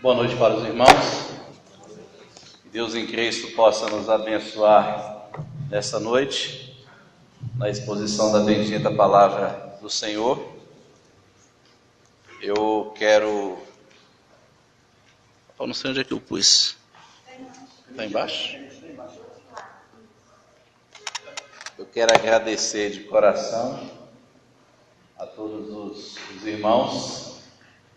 Boa noite para os irmãos. Que Deus em Cristo possa nos abençoar nessa noite, na exposição da bendita palavra do Senhor. Eu não sei onde é que eu pus. Está embaixo? Eu quero agradecer de coração a todos os irmãos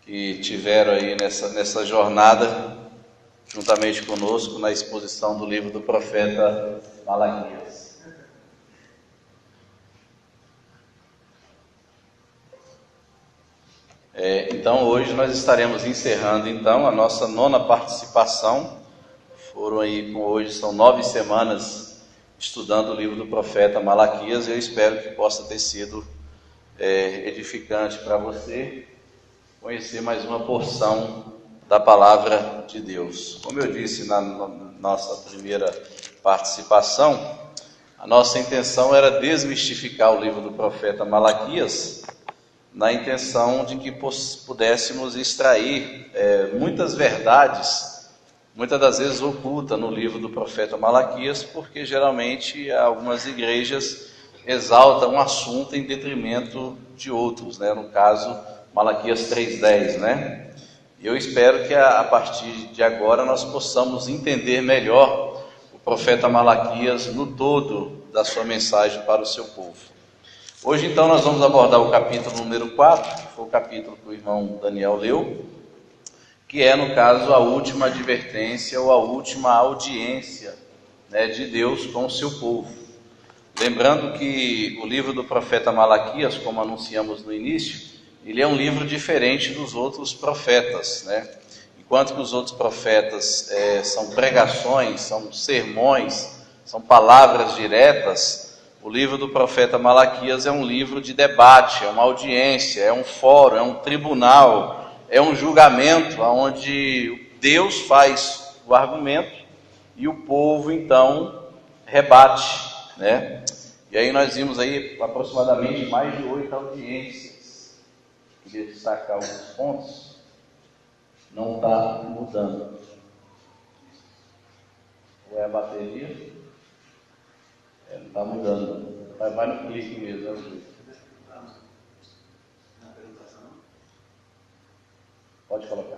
que tiveram aí nessa jornada, juntamente conosco, na exposição do livro do profeta Malaquias. Então, hoje nós estaremos encerrando, então, a nossa 9ª participação. Hoje são 9 semanas estudando o livro do profeta Malaquias, e eu espero que possa ter sido edificante para você conhecer mais uma porção da palavra de Deus. Como eu disse na nossa primeira participação, a nossa intenção era desmistificar o livro do profeta Malaquias, na intenção de que pudéssemos extrair muitas verdades, muitas das vezes ocultas no livro do profeta Malaquias, porque geralmente algumas igrejas exaltam um assunto em detrimento de outros, né? No caso, Malaquias 3:10, né? Eu espero que a partir de agora nós possamos entender melhor o profeta Malaquias no todo da sua mensagem para o seu povo. Hoje então nós vamos abordar o capítulo número 4, que foi o capítulo que o irmão Daniel leu, que é, no caso, a última advertência ou a última audiência, né, de Deus com o seu povo. Lembrando que o livro do profeta Malaquias, como anunciamos no início, ele é um livro diferente dos outros profetas, né? Enquanto que os outros profetas são pregações, são sermões, são palavras diretas, o livro do profeta Malaquias é um livro de debate, é uma audiência, é um fórum, é um tribunal, é um julgamento, onde Deus faz o argumento e o povo então rebate, né? E aí nós vimos aí aproximadamente mais de 8 audiências. Queria destacar alguns pontos. Não está mudando. Ou é a bateria? Não está mudando. Vai no clique mesmo. Pode colocar.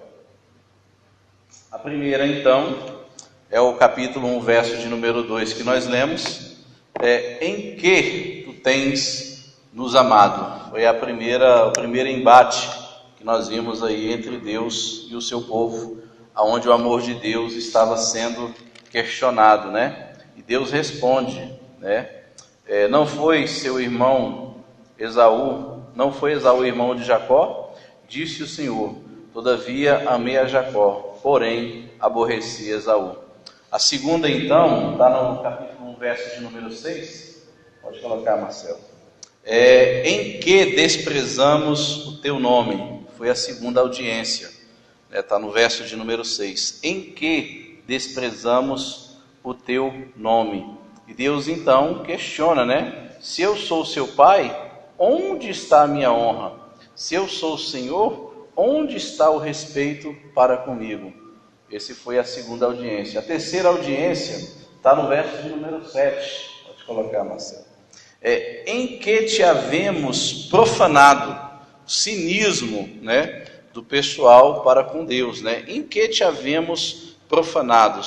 A primeira, então, é o capítulo 1, verso de número 2 que nós lemos. Em que tu tens nos amado? Foi o primeiro embate que nós vimos aí entre Deus e o seu povo, aonde o amor de Deus estava sendo questionado, né? E Deus responde, né? Não foi seu irmão Esaú, não foi Esaú irmão de Jacó? Disse o Senhor: todavia amei a Jacó, porém aborreci Esaú. A segunda, então, está no capítulo 1, verso de número 6. Pode colocar, Marcelo. Em que desprezamos o teu nome? Foi a segunda audiência. Está no verso de número 6. Em que desprezamos o teu nome? E Deus então questiona, né? Se eu sou seu pai, onde está a minha honra? Se eu sou o Senhor, onde está o respeito para comigo? Esse foi a segunda audiência. A terceira audiência está no verso de número 7. Pode colocar, Marcelo. Em que te havemos profanado? Cinismo, né, do pessoal para com Deus, né? Em que te havemos profanado?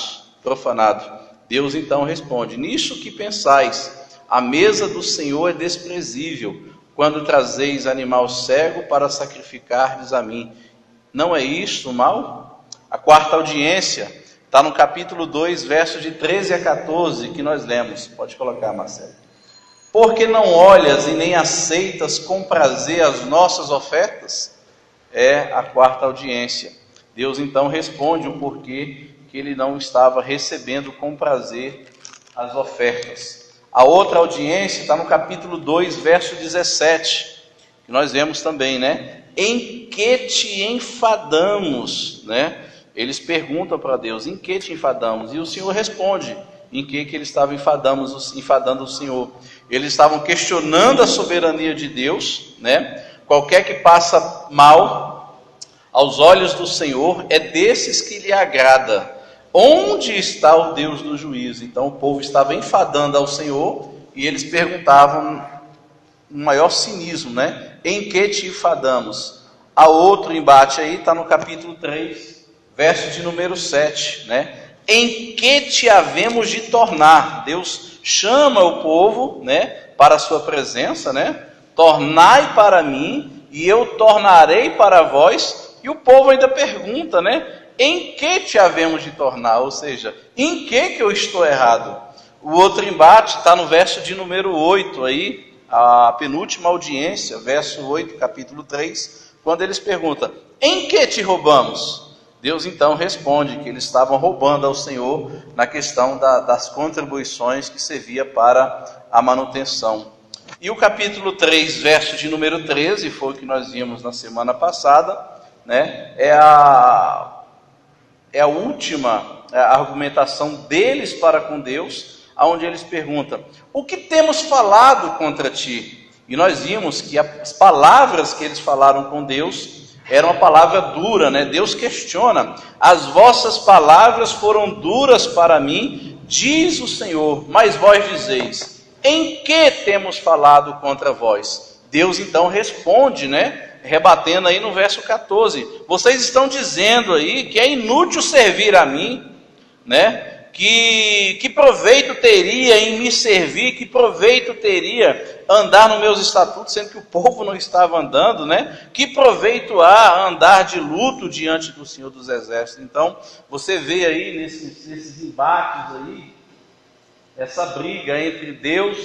Deus então responde: nisso que pensais, a mesa do Senhor é desprezível, quando trazeis animal cego para sacrificar-lhes a mim. Não é isto o mal? A quarta audiência está no capítulo 2, versos de 13 a 14, que nós lemos. Pode colocar, Marcelo. Porque não olhas e nem aceitas com prazer as nossas ofertas? É a quarta audiência. Deus então responde o porquê que ele não estava recebendo com prazer as ofertas. A outra audiência está no capítulo 2, verso 17, que nós vemos também, né? Em que te enfadamos, né? Eles perguntam para Deus: em que te enfadamos? E o Senhor responde em que ele estava enfadando o Senhor. Eles estavam questionando a soberania de Deus, né? Qualquer que passa mal, Aos olhos do Senhor é desses que lhe agrada. Onde está o Deus do juízo? Então o povo estava enfadando ao Senhor e eles perguntavam, no maior cinismo, né? Em que te enfadamos? Há outro embate aí, está no capítulo 3, verso de número 7, né? Em que te havemos de tornar? Deus chama o povo, né, para a sua presença, né? Tornai para mim e eu tornarei para vós. E o povo ainda pergunta, né? Em que te havemos de tornar? Ou seja, em que eu estou errado? O outro embate está no verso de número 8 aí, a penúltima audiência, verso 8, capítulo 3, quando eles perguntam, em que te roubamos? Deus então responde que eles estavam roubando ao Senhor na questão das contribuições que servia para a manutenção. E o capítulo 3, verso de número 13, foi o que nós vimos na semana passada, né? É a última argumentação deles para com Deus, onde eles perguntam, o que temos falado contra ti? E nós vimos que as palavras que eles falaram com Deus era uma palavra dura, né? Deus questiona, as vossas palavras foram duras para mim, diz o Senhor, mas vós dizeis, em que temos falado contra vós? Deus então responde, né? Rebatendo aí no verso 14, vocês estão dizendo aí que é inútil servir a mim, né? Que proveito teria em me servir, que proveito teria andar nos meus estatutos, sendo que o povo não estava andando, né? Que proveito há andar de luto diante do Senhor dos Exércitos? Então, você vê aí nesses embates aí, essa briga entre Deus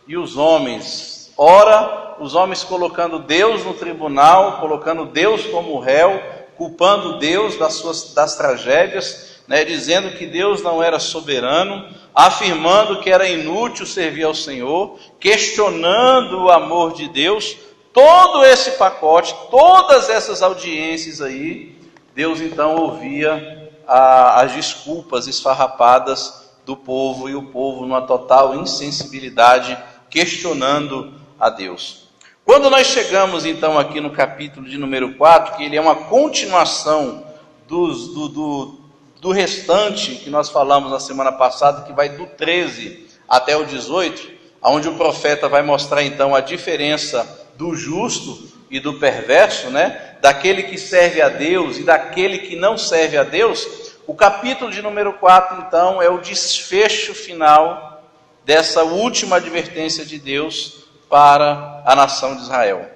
e os homens. Ora, os homens colocando Deus no tribunal, colocando Deus como réu, culpando Deus das tragédias, né, dizendo que Deus não era soberano, afirmando que era inútil servir ao Senhor, questionando o amor de Deus. Todo esse pacote, todas essas audiências aí, Deus então ouvia as desculpas esfarrapadas do povo, e o povo numa total insensibilidade, questionando a Deus. Quando nós chegamos então aqui no capítulo de número 4, que ele é uma continuação do restante que nós falamos na semana passada, que vai do 13 até o 18, onde o profeta vai mostrar então a diferença do justo e do perverso, né? Daquele que serve a Deus e daquele que não serve a Deus. O capítulo de número 4 então é o desfecho final dessa última advertência de Deus para a nação de Israel.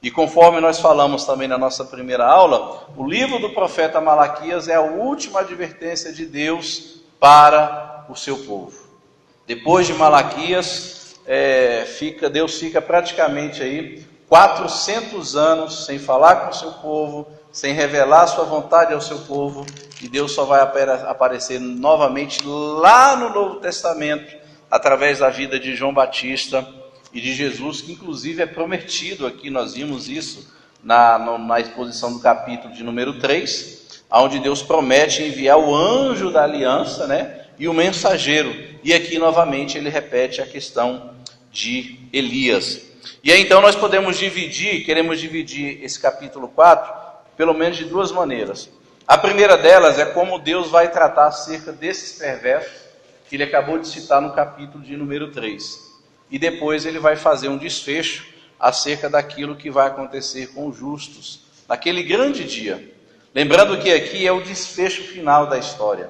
E conforme nós falamos também na nossa primeira aula, o livro do profeta Malaquias é a última advertência de Deus para o seu povo. Depois de Malaquias, Deus fica praticamente aí 400 anos sem falar com o seu povo, sem revelar a sua vontade ao seu povo, e Deus só vai aparecer novamente lá no Novo Testamento, através da vida de João Batista e de Jesus, que inclusive é prometido aqui, nós vimos isso na exposição do capítulo de número 3, onde Deus promete enviar o anjo da aliança, né, e o mensageiro, e aqui novamente ele repete a questão de Elias. E aí então nós queremos dividir esse capítulo 4, pelo menos de duas maneiras. A primeira delas é como Deus vai tratar acerca desses perversos, que ele acabou de citar no capítulo de número 3. E depois ele vai fazer um desfecho acerca daquilo que vai acontecer com os justos, naquele grande dia. Lembrando que aqui é o desfecho final da história,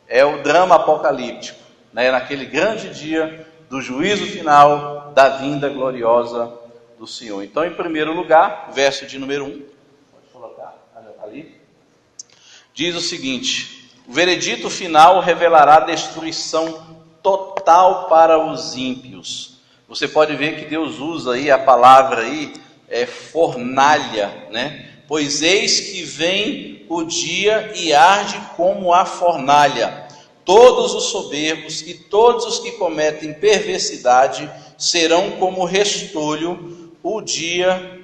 é o drama apocalíptico, né? Naquele grande dia do juízo final, da vinda gloriosa do Senhor. Então, em primeiro lugar, verso de número 1, pode colocar ali, diz o seguinte: o veredito final revelará destruição total para os ímpios. Você pode ver que Deus usa aí a palavra aí, fornalha, né? Pois eis que vem o dia e arde como a fornalha. Todos os soberbos e todos os que cometem perversidade serão como restolho. O dia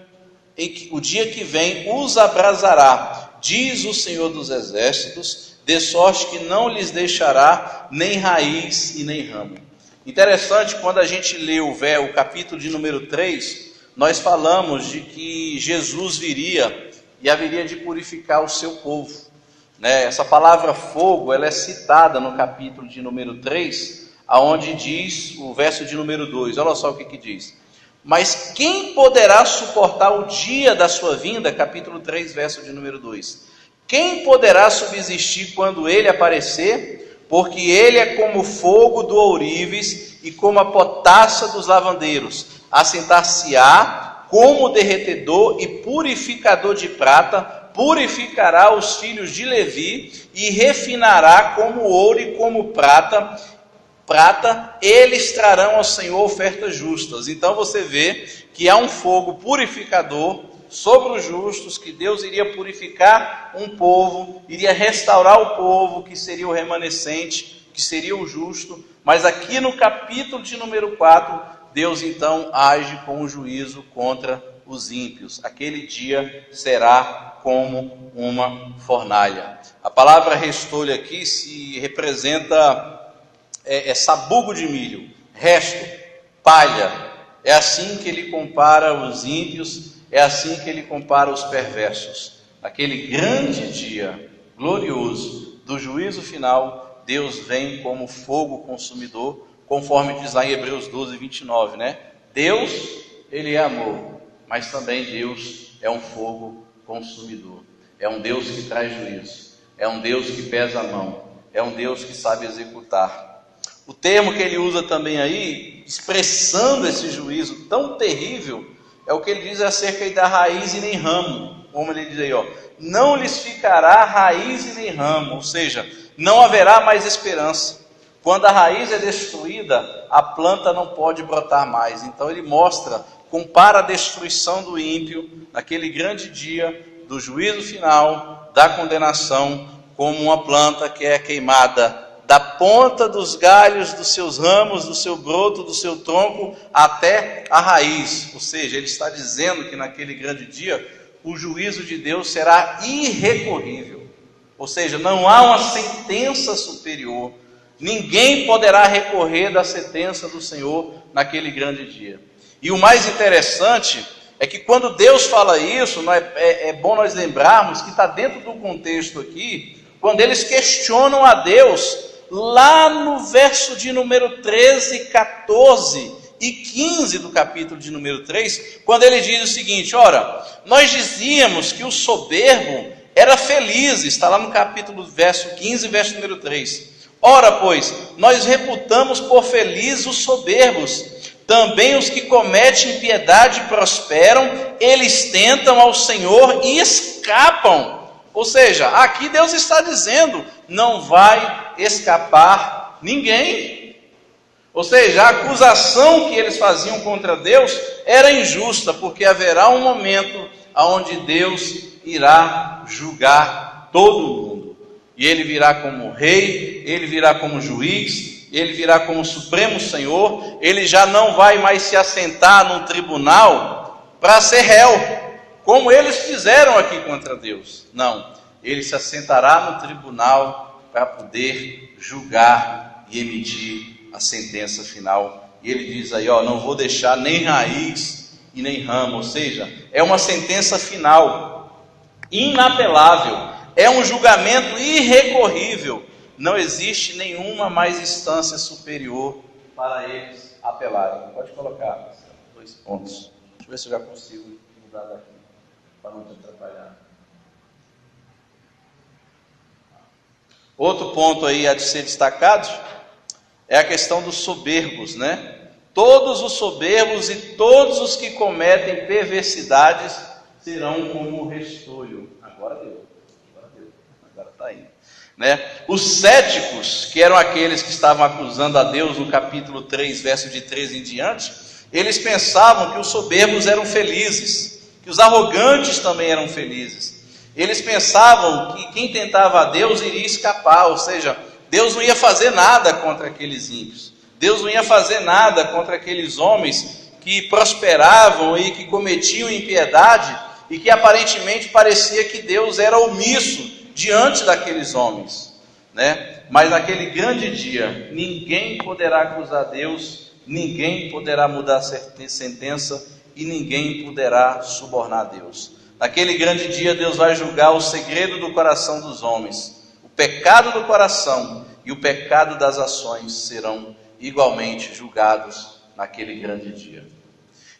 que vem os abrasará, diz o Senhor dos Exércitos, de sorte que não lhes deixará nem raiz e nem ramo. Interessante, quando a gente lê o capítulo de número 3, nós falamos de que Jesus viria e haveria de purificar o seu povo. Essa palavra fogo, ela é citada no capítulo de número 3, aonde diz o verso de número 2, olha só o que diz. Mas quem poderá suportar o dia da sua vinda? Capítulo 3, verso de número 2. Quem poderá subsistir quando ele aparecer? Porque ele é como o fogo do ourives e como a potássia dos lavandeiros. Assentar-se-á como derretedor e purificador de prata, purificará os filhos de Levi e refinará como ouro e como prata, eles trarão ao Senhor ofertas justas. Então você vê que há um fogo purificador sobre os justos, que Deus iria purificar um povo, iria restaurar o povo, que seria o remanescente, que seria o justo. Mas aqui no capítulo de número 4, Deus então age com o juízo contra os ímpios. Aquele dia será como uma fornalha. A palavra restolho aqui se representa sabugo de milho, resto, palha. É assim que ele compara os ímpios, é assim que ele compara os perversos. Naquele grande dia glorioso do juízo final, Deus vem como fogo consumidor, conforme diz lá em Hebreus 12, 29, Deus, ele é amor, mas também Deus é um fogo consumidor. É um Deus que traz juízo, é um Deus que pesa a mão, é um Deus que sabe executar. O termo que ele usa também aí, expressando esse juízo tão terrível, é o que ele diz acerca da raiz e nem ramo. Como ele diz aí, não lhes ficará raiz e nem ramo, ou seja, não haverá mais esperança. Quando a raiz é destruída, a planta não pode brotar mais. Então ele compara a destruição do ímpio, naquele grande dia do juízo final, da condenação, como uma planta que é queimada da ponta dos galhos dos seus ramos, do seu broto, do seu tronco, até a raiz. Ou seja, ele está dizendo que naquele grande dia, o juízo de Deus será irrecorrível. Ou seja, não há uma sentença superior. Ninguém poderá recorrer da sentença do Senhor naquele grande dia. E o mais interessante é que quando Deus fala isso, é bom nós lembrarmos que está dentro do contexto aqui, quando eles questionam a Deus, lá no verso de número 13, 14 e 15 do capítulo de número 3, quando ele diz o seguinte: ora, nós dizíamos que o soberbo era feliz, está lá no capítulo verso 15, verso número 3. Ora, pois, nós reputamos por felizes os soberbos, também os que cometem impiedade prosperam, eles tentam ao Senhor e escapam. Ou seja, aqui Deus está dizendo, não vai escapar ninguém. Ou seja, a acusação que eles faziam contra Deus era injusta, porque haverá um momento onde Deus irá julgar todo mundo. E ele virá como rei, ele virá como juiz, ele virá como supremo Senhor, ele já não vai mais se assentar num tribunal para ser réu, como eles fizeram aqui contra Deus. Não, ele se assentará no tribunal para poder julgar e emitir a sentença final. E ele diz aí, não vou deixar nem raiz e nem ramo, ou seja, é uma sentença final, inapelável, é um julgamento irrecorrível. Não existe nenhuma mais instância superior para eles apelarem. Pode colocar 2 pontos. Deixa eu ver se eu já consigo mudar daqui, para não te atrapalhar. Outro ponto aí a de ser destacado é a questão dos soberbos, Todos os soberbos e todos os que cometem perversidades serão como restolho. Agora deu. Agora está indo. Os céticos, que eram aqueles que estavam acusando a Deus no capítulo 3, verso de 13 em diante, eles pensavam que os soberbos eram felizes, que os arrogantes também eram felizes. Eles pensavam que quem tentava a Deus iria escapar, ou seja, Deus não ia fazer nada contra aqueles ímpios. Deus não ia fazer nada contra aqueles homens que prosperavam e que cometiam impiedade e que aparentemente parecia que Deus era omisso diante daqueles homens, Mas naquele grande dia, ninguém poderá acusar Deus, ninguém poderá mudar a sentença e ninguém poderá subornar Deus. Naquele grande dia Deus vai julgar o segredo do coração dos homens. O pecado do coração e o pecado das ações serão igualmente julgados naquele grande dia.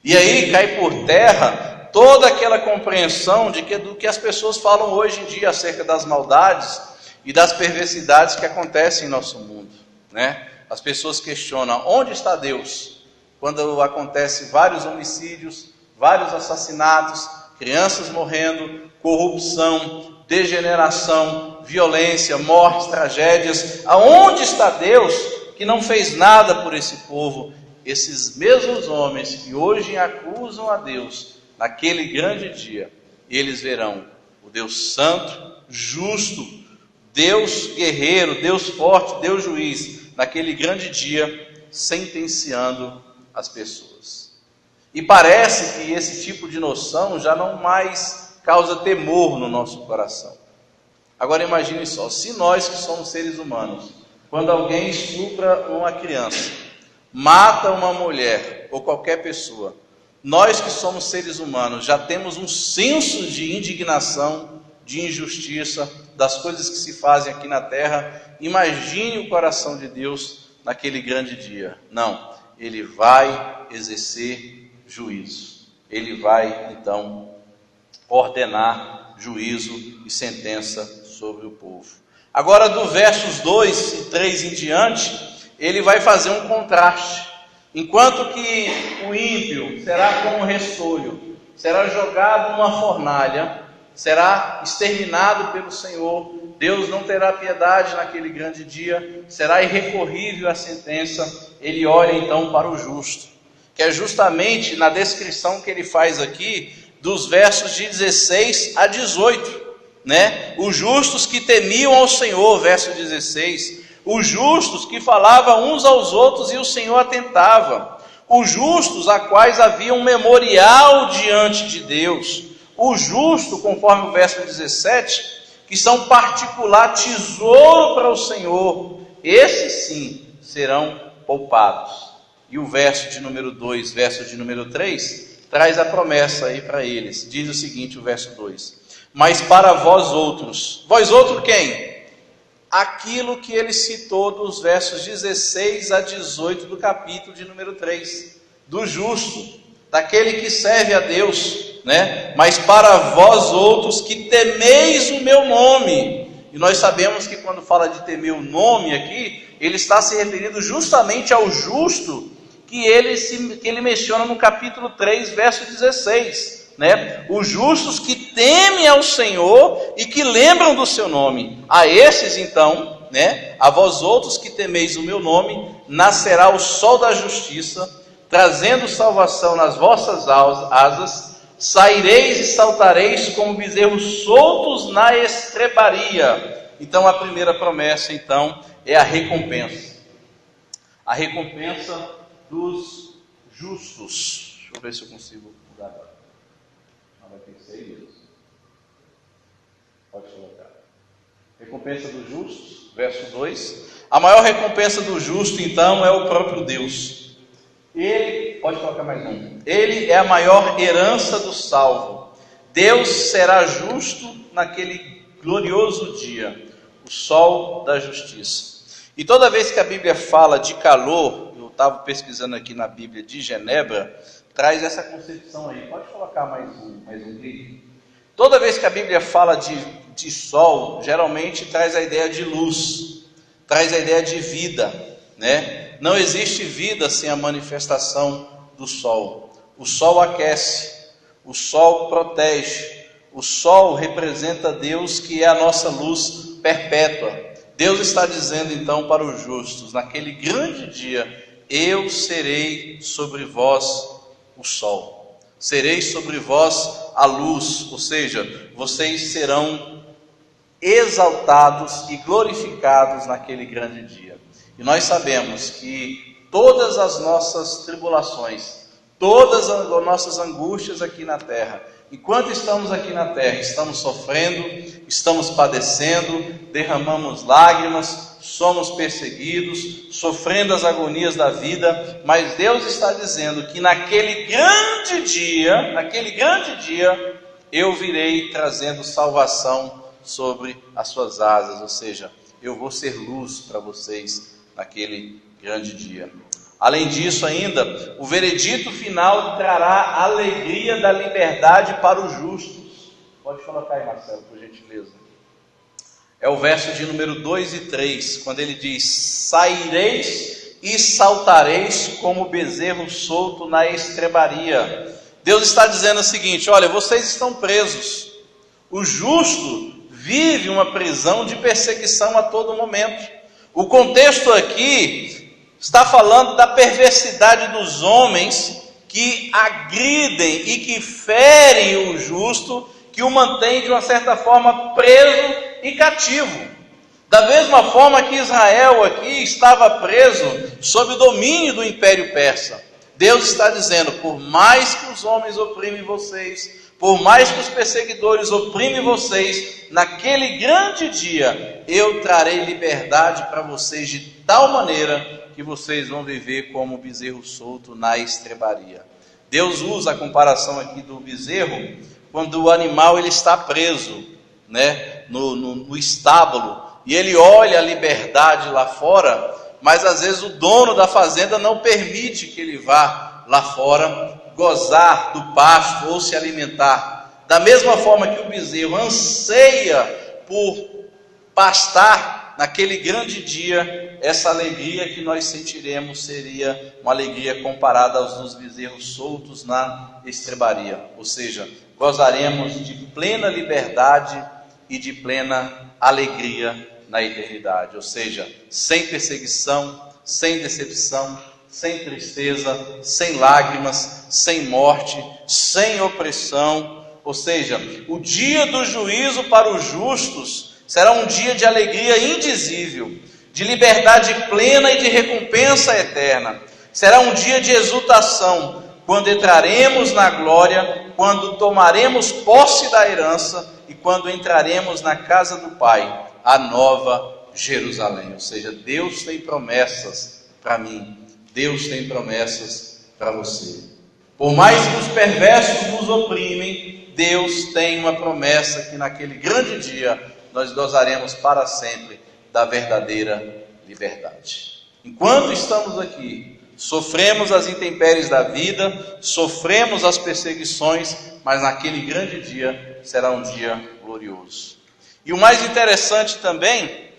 E aí cai por terra toda aquela compreensão do que as pessoas falam hoje em dia acerca das maldades e das perversidades que acontecem em nosso mundo, né? As pessoas questionam: onde está Deus? Quando acontecem vários homicídios, vários assassinatos, crianças morrendo, corrupção, degeneração, violência, mortes, tragédias. Aonde está Deus que não fez nada por esse povo? Esses mesmos homens que hoje acusam a Deus, naquele grande dia, eles verão o Deus santo, justo, Deus guerreiro, Deus forte, Deus juiz, naquele grande dia, sentenciando as pessoas. E parece que esse tipo de noção já não mais causa temor no nosso coração. Agora imagine só, se nós que somos seres humanos, quando alguém estupra uma criança, mata uma mulher ou qualquer pessoa, nós que somos seres humanos já temos um senso de indignação, de injustiça, das coisas que se fazem aqui na terra. Imagine o coração de Deus naquele grande dia. Não, Ele vai exercer juízo. Ele vai então ordenar juízo e sentença sobre o povo. Agora do versos 2 e 3 em diante, ele vai fazer um contraste. Enquanto que o ímpio será como restolho, será jogado numa fornalha, será exterminado pelo Senhor, Deus não terá piedade naquele grande dia, será irrecorrível a sentença. Ele olha então para o justo, que é justamente na descrição que ele faz aqui, dos versos de 16 a 18, né? Os justos que temiam ao Senhor, verso 16, os justos que falavam uns aos outros e o Senhor atentava, os justos a quais havia um memorial diante de Deus, o justo, conforme o verso 17, que são particular tesouro para o Senhor, esses sim serão poupados. E o verso de número 2, verso de número 3, traz a promessa aí para eles. Diz o seguinte, o verso 2: mas para vós outros quem? Aquilo que ele citou dos versos 16 a 18 do capítulo de número 3, do justo, daquele que serve a Deus, né? Mas para vós outros que temeis o meu nome. E nós sabemos que quando fala de temer o nome aqui, ele está se referindo justamente ao justo que ele menciona no capítulo 3, verso 16. Né? Os justos que temem ao Senhor e que lembram do seu nome, a esses então, né, a vós outros que temeis o meu nome, nascerá o sol da justiça, trazendo salvação nas vossas asas, saireis e saltareis como bezerros soltos na estrebaria. Então a primeira promessa então é a recompensa dos justos. Deixa eu ver se eu consigo mudar agora. Vai ter que ser isso. Pode colocar. Recompensa dos justos, verso 2. A maior recompensa do justo, então, é o próprio Deus. Ele, pode colocar mais um. Ele é a maior herança do salvo. Deus será justo naquele glorioso dia, o sol da justiça. E toda vez que a Bíblia fala de calor, eu estava pesquisando aqui na Bíblia de Genebra, traz essa concepção aí. Pode colocar mais um grito. Toda vez que a Bíblia fala de sol, geralmente traz a ideia de luz, traz a ideia de vida, né? Não existe vida sem a manifestação do sol. O sol aquece, o sol protege, o sol representa Deus, que é a nossa luz perpétua. Deus está dizendo então para os justos, naquele grande dia, eu serei sobre vós o sol, serei sobre vós a luz, ou seja, vocês serão exaltados e glorificados naquele grande dia. E nós sabemos que todas as nossas tribulações, todas as nossas angústias aqui na terra, enquanto estamos aqui na terra, estamos sofrendo, estamos padecendo, derramamos lágrimas, somos perseguidos, sofrendo as agonias da vida, mas Deus está dizendo que naquele grande dia, eu virei trazendo salvação sobre as suas asas, ou seja, eu vou ser luz para vocês naquele grande dia. Além disso ainda, o veredito final trará a alegria da liberdade para os justos. Pode colocar aí, Marcelo, por gentileza. É o verso de número 2 e 3, quando ele diz: saireis e saltareis como bezerro solto na estrebaria. Deus está dizendo o seguinte: olha, vocês estão presos. O justo vive uma prisão de perseguição a todo momento. O contexto aqui está falando da perversidade dos homens que agridem e que ferem o justo, que o mantém de uma certa forma preso e cativo. Da mesma forma que Israel aqui estava preso sob o domínio do Império Persa. Deus está dizendo: por mais que os homens oprimem vocês, por mais que os perseguidores oprimem vocês, naquele grande dia eu trarei liberdade para vocês de tal maneira que vocês vão viver como bezerro solto na estrebaria. Deus usa a comparação aqui do bezerro quando o animal ele está preso, né, no estábulo, e ele olha a liberdade lá fora, mas às vezes o dono da fazenda não permite que ele vá lá fora gozar do pasto ou se alimentar. Da mesma forma que o bezerro anseia por pastar, naquele grande dia, essa alegria que nós sentiremos seria uma alegria comparada aos dos bezerros soltos na estrebaria. Ou seja, gozaremos de plena liberdade e de plena alegria na eternidade. Ou seja, sem perseguição, sem decepção, sem tristeza, sem lágrimas, sem morte, sem opressão. Ou seja, o dia do juízo para os justos será um dia de alegria indizível, de liberdade plena e de recompensa eterna. Será um dia de exultação, quando entraremos na glória, quando tomaremos posse da herança e quando entraremos na casa do Pai, a nova Jerusalém. Ou seja, Deus tem promessas para mim, Deus tem promessas para você. Por mais que os perversos nos oprimem, Deus tem uma promessa que naquele grande dia nós gozaremos para sempre da verdadeira liberdade. Enquanto estamos aqui, sofremos as intempéries da vida, sofremos as perseguições, mas naquele grande dia será um dia glorioso. E o mais interessante também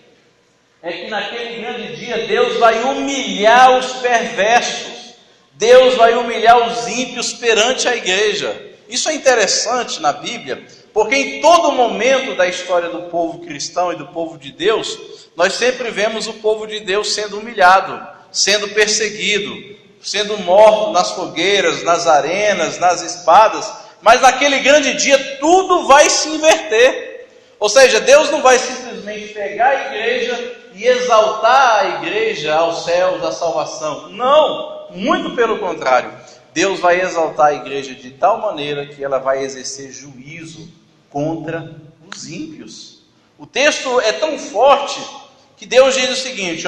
é que naquele grande dia Deus vai humilhar os perversos, Deus vai humilhar os ímpios perante a igreja. Isso é interessante na Bíblia, porque em todo momento da história do povo cristão e do povo de Deus, nós sempre vemos o povo de Deus sendo humilhado, sendo perseguido, sendo morto nas fogueiras, nas arenas, nas espadas, mas naquele grande dia tudo vai se inverter. Ou seja, Deus não vai simplesmente pegar a igreja e exaltar a igreja aos céus, à salvação. Não, muito pelo contrário. Deus vai exaltar a igreja de tal maneira que ela vai exercer juízo contra os ímpios. O texto é tão forte que Deus diz o seguinte,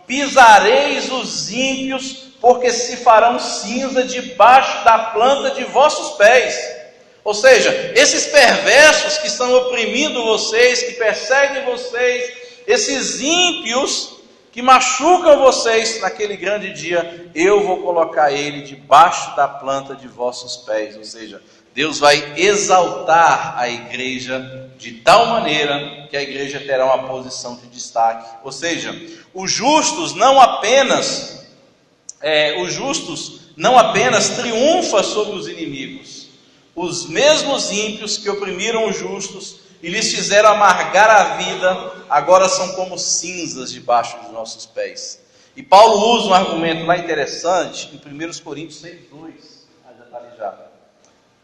pisareis os ímpios, porque se farão cinza debaixo da planta de vossos pés. Ou seja, esses perversos que estão oprimindo vocês, que perseguem vocês, esses ímpios que machucam vocês naquele grande dia, eu vou colocar ele debaixo da planta de vossos pés. Ou seja, Deus vai exaltar a igreja de tal maneira que a igreja terá uma posição de destaque. Ou seja, os justos não apenas triunfam sobre os inimigos. Os mesmos ímpios que oprimiram os justos e lhes fizeram amargar a vida, agora são como cinzas debaixo dos nossos pés. E Paulo usa um argumento lá interessante, em 1 Coríntios 6:2,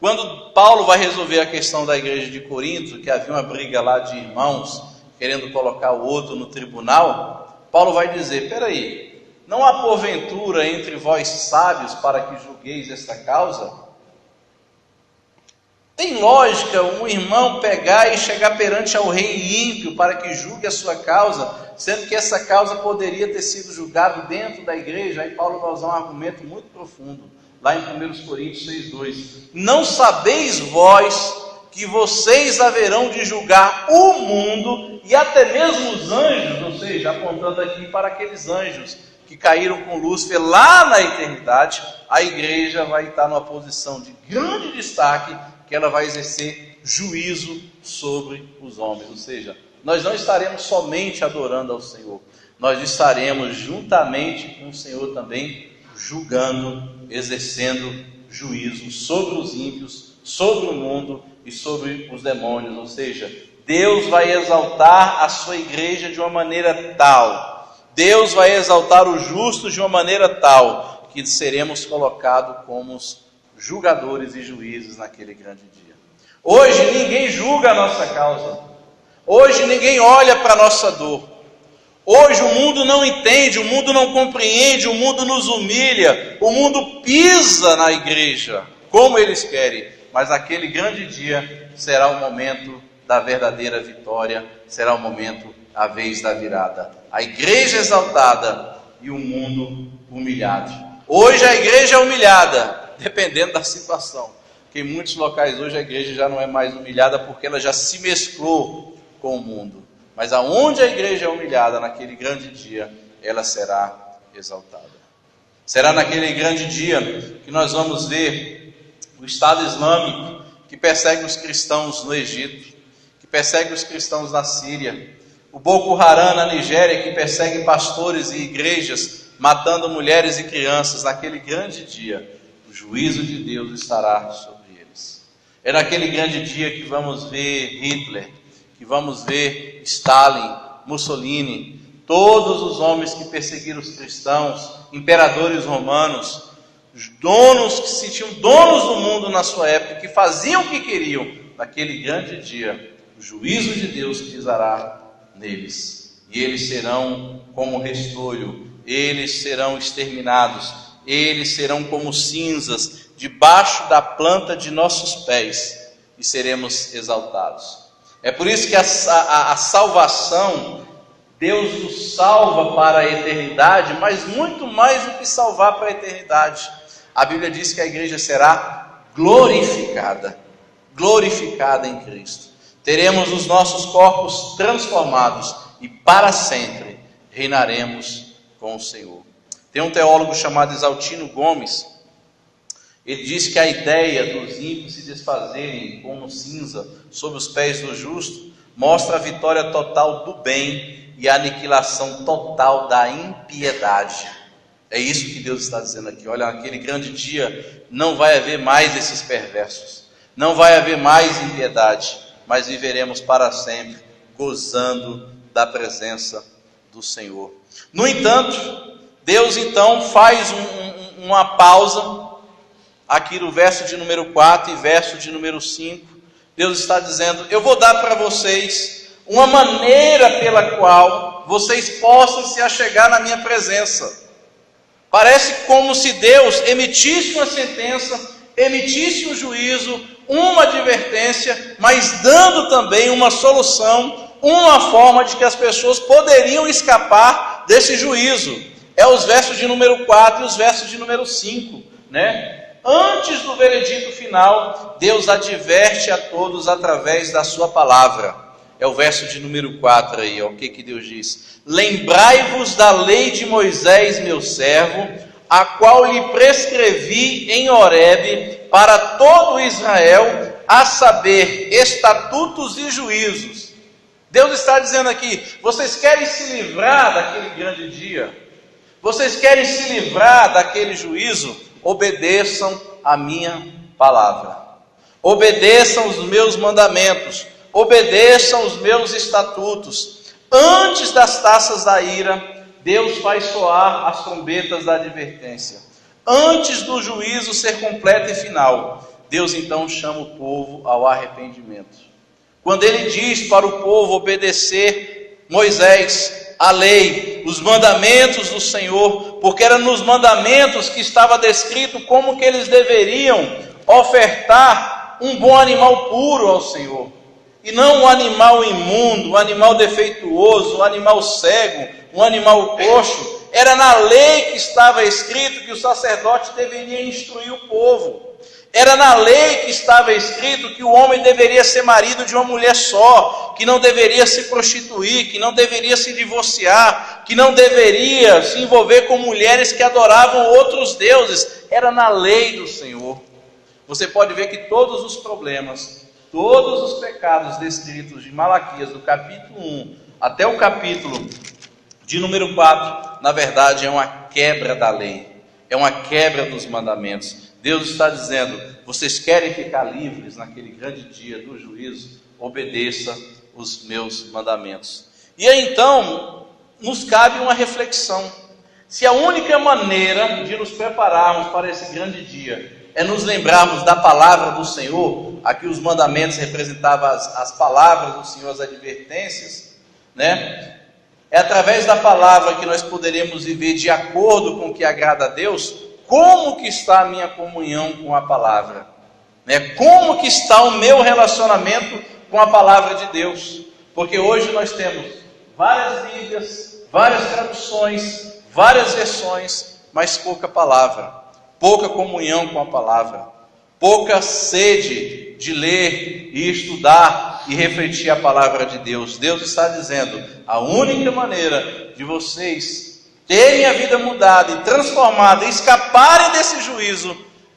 quando Paulo vai resolver a questão da igreja de Corinto, que havia uma briga lá de irmãos, querendo colocar o outro no tribunal, Paulo vai dizer, peraí, não há porventura entre vós sábios para que julgueis esta causa? Tem lógica um irmão pegar e chegar perante ao rei ímpio para que julgue a sua causa, sendo que essa causa poderia ter sido julgada dentro da igreja? Aí Paulo vai usar um argumento muito profundo, lá em 1 Coríntios 6:2. Não sabeis vós que vocês haverão de julgar o mundo e até mesmo os anjos, ou seja, apontando aqui para aqueles anjos que caíram com Lúcifer lá na eternidade. A igreja vai estar numa posição de grande destaque, que ela vai exercer juízo sobre os homens, ou seja, nós não estaremos somente adorando ao Senhor, nós estaremos juntamente com o Senhor também julgando, exercendo juízo sobre os ímpios, sobre o mundo e sobre os demônios. Ou seja, Deus vai exaltar a sua igreja de uma maneira tal, Deus vai exaltar os justos de uma maneira tal, que seremos colocados como julgadores e juízes naquele grande dia. Hoje ninguém julga a nossa causa, hoje ninguém olha para a nossa dor, hoje o mundo não entende, o mundo não compreende, o mundo nos humilha, o mundo pisa na igreja como eles querem, mas aquele grande dia será o momento da verdadeira vitória, será o momento, a vez da virada. A igreja exaltada e o mundo humilhado. Hoje a igreja é humilhada, dependendo da situação. Porque em muitos locais hoje a igreja já não é mais humilhada porque ela já se mesclou com o mundo. Mas aonde a igreja é humilhada, naquele grande dia, ela será exaltada. Será naquele grande dia que nós vamos ver o Estado Islâmico que persegue os cristãos no Egito, que persegue os cristãos na Síria, o Boko Haram na Nigéria, que persegue pastores e igrejas, matando mulheres e crianças. Naquele grande dia, o juízo de Deus estará sobre eles. É naquele grande dia que vamos ver Hitler, que vamos ver Stalin, Mussolini, todos os homens que perseguiram os cristãos, imperadores romanos, os donos que se sentiam donos do mundo na sua época, que faziam o que queriam. Naquele grande dia, o juízo de Deus pisará neles, e eles serão como restolho, eles serão exterminados, eles serão como cinzas debaixo da planta de nossos pés, e seremos exaltados. É por isso que a salvação, Deus nos salva para a eternidade, mas muito mais do que salvar para a eternidade. A Bíblia diz que a igreja será glorificada em Cristo. Teremos os nossos corpos transformados e para sempre reinaremos com o Senhor. Tem um teólogo chamado Exaltino Gomes. Ele diz que a ideia dos ímpios se desfazerem como cinza sob os pés do justo mostra a vitória total do bem e a aniquilação total da impiedade. É isso que Deus está dizendo aqui. Olha, naquele grande dia não vai haver mais esses perversos, não vai haver mais impiedade, mas viveremos para sempre gozando da presença do Senhor. No entanto, Deus então faz uma pausa aqui no verso de número 4 e verso de número 5. Deus está dizendo: eu vou dar para vocês uma maneira pela qual vocês possam se achegar na minha presença. Parece como se Deus emitisse uma sentença, emitisse um juízo, uma advertência, mas dando também uma solução, uma forma de que as pessoas poderiam escapar desse juízo. É os versos de número 4 e os versos de número 5, né? Antes do veredito final, Deus adverte a todos através da sua palavra. É o verso de número 4 aí, ó. O que Deus diz? Lembrai-vos da lei de Moisés, meu servo, a qual lhe prescrevi em Horebe para todo Israel, a saber, estatutos e juízos. Deus está dizendo aqui: vocês querem se livrar daquele grande dia? Vocês querem se livrar daquele juízo? Obedeçam a minha palavra, obedeçam os meus mandamentos, obedeçam os meus estatutos. Antes das taças da ira, Deus faz soar as trombetas da advertência. Antes do juízo ser completo e final, Deus então chama o povo ao arrependimento. Quando ele diz para o povo obedecer Moisés, a lei, os mandamentos do Senhor, porque era nos mandamentos que estava descrito como que eles deveriam ofertar um bom animal puro ao Senhor, e não um animal imundo, um animal defeituoso, um animal cego, um animal coxo. Era na lei que estava escrito que o sacerdote deveria instruir o povo. Era na lei que estava escrito que o homem deveria ser marido de uma mulher só, que não deveria se prostituir, que não deveria se divorciar, que não deveria se envolver com mulheres que adoravam outros deuses. Era na lei do Senhor. Você pode ver que todos os problemas, todos os pecados descritos de Malaquias, do capítulo 1 até o capítulo de número 4, na verdade é uma quebra da lei, é uma quebra dos mandamentos. Deus está dizendo: vocês querem ficar livres naquele grande dia do juízo? Obedeça os meus mandamentos. E aí então, nos cabe uma reflexão. Se a única maneira de nos prepararmos para esse grande dia é nos lembrarmos da palavra do Senhor, aqui os mandamentos representavam as palavras do Senhor, as advertências, né? É através da palavra que nós poderemos viver de acordo com o que agrada a Deus. Como que está a minha comunhão com a palavra? Como que está o meu relacionamento com a palavra de Deus? Porque hoje nós temos várias Bíblias, várias traduções, várias versões, mas pouca palavra, pouca comunhão com a palavra, pouca sede de ler e estudar e refletir a palavra de Deus. Deus está dizendo: a única maneira de vocês terem a vida mudada e transformada e escaparem desse juízo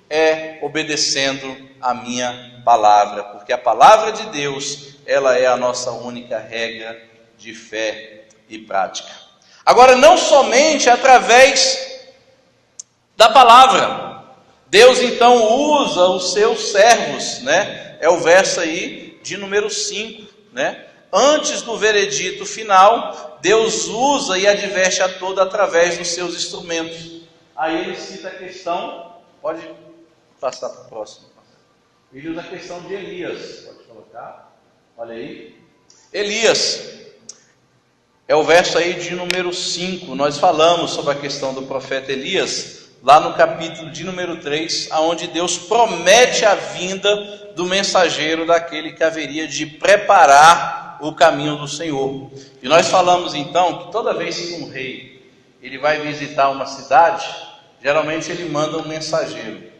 é obedecendo a minha palavra, porque a palavra de Deus, ela é a nossa única regra de fé e prática. Agora, não somente através da palavra, Deus então usa os seus servos, né? É o verso aí de número 5, né? Antes do veredito final, Deus usa e adverte a todos através dos seus instrumentos. Aí ele cita a questão, pode passar para o próximo. Ele usa a questão de Elias, pode colocar, olha aí. Elias, é o verso aí de número 5, nós falamos sobre a questão do profeta Elias, lá no capítulo de número 3, onde Deus promete a vinda do mensageiro, daquele que haveria de preparar o caminho do Senhor. E nós falamos então que toda vez que um rei ele vai visitar uma cidade, geralmente ele manda um mensageiro.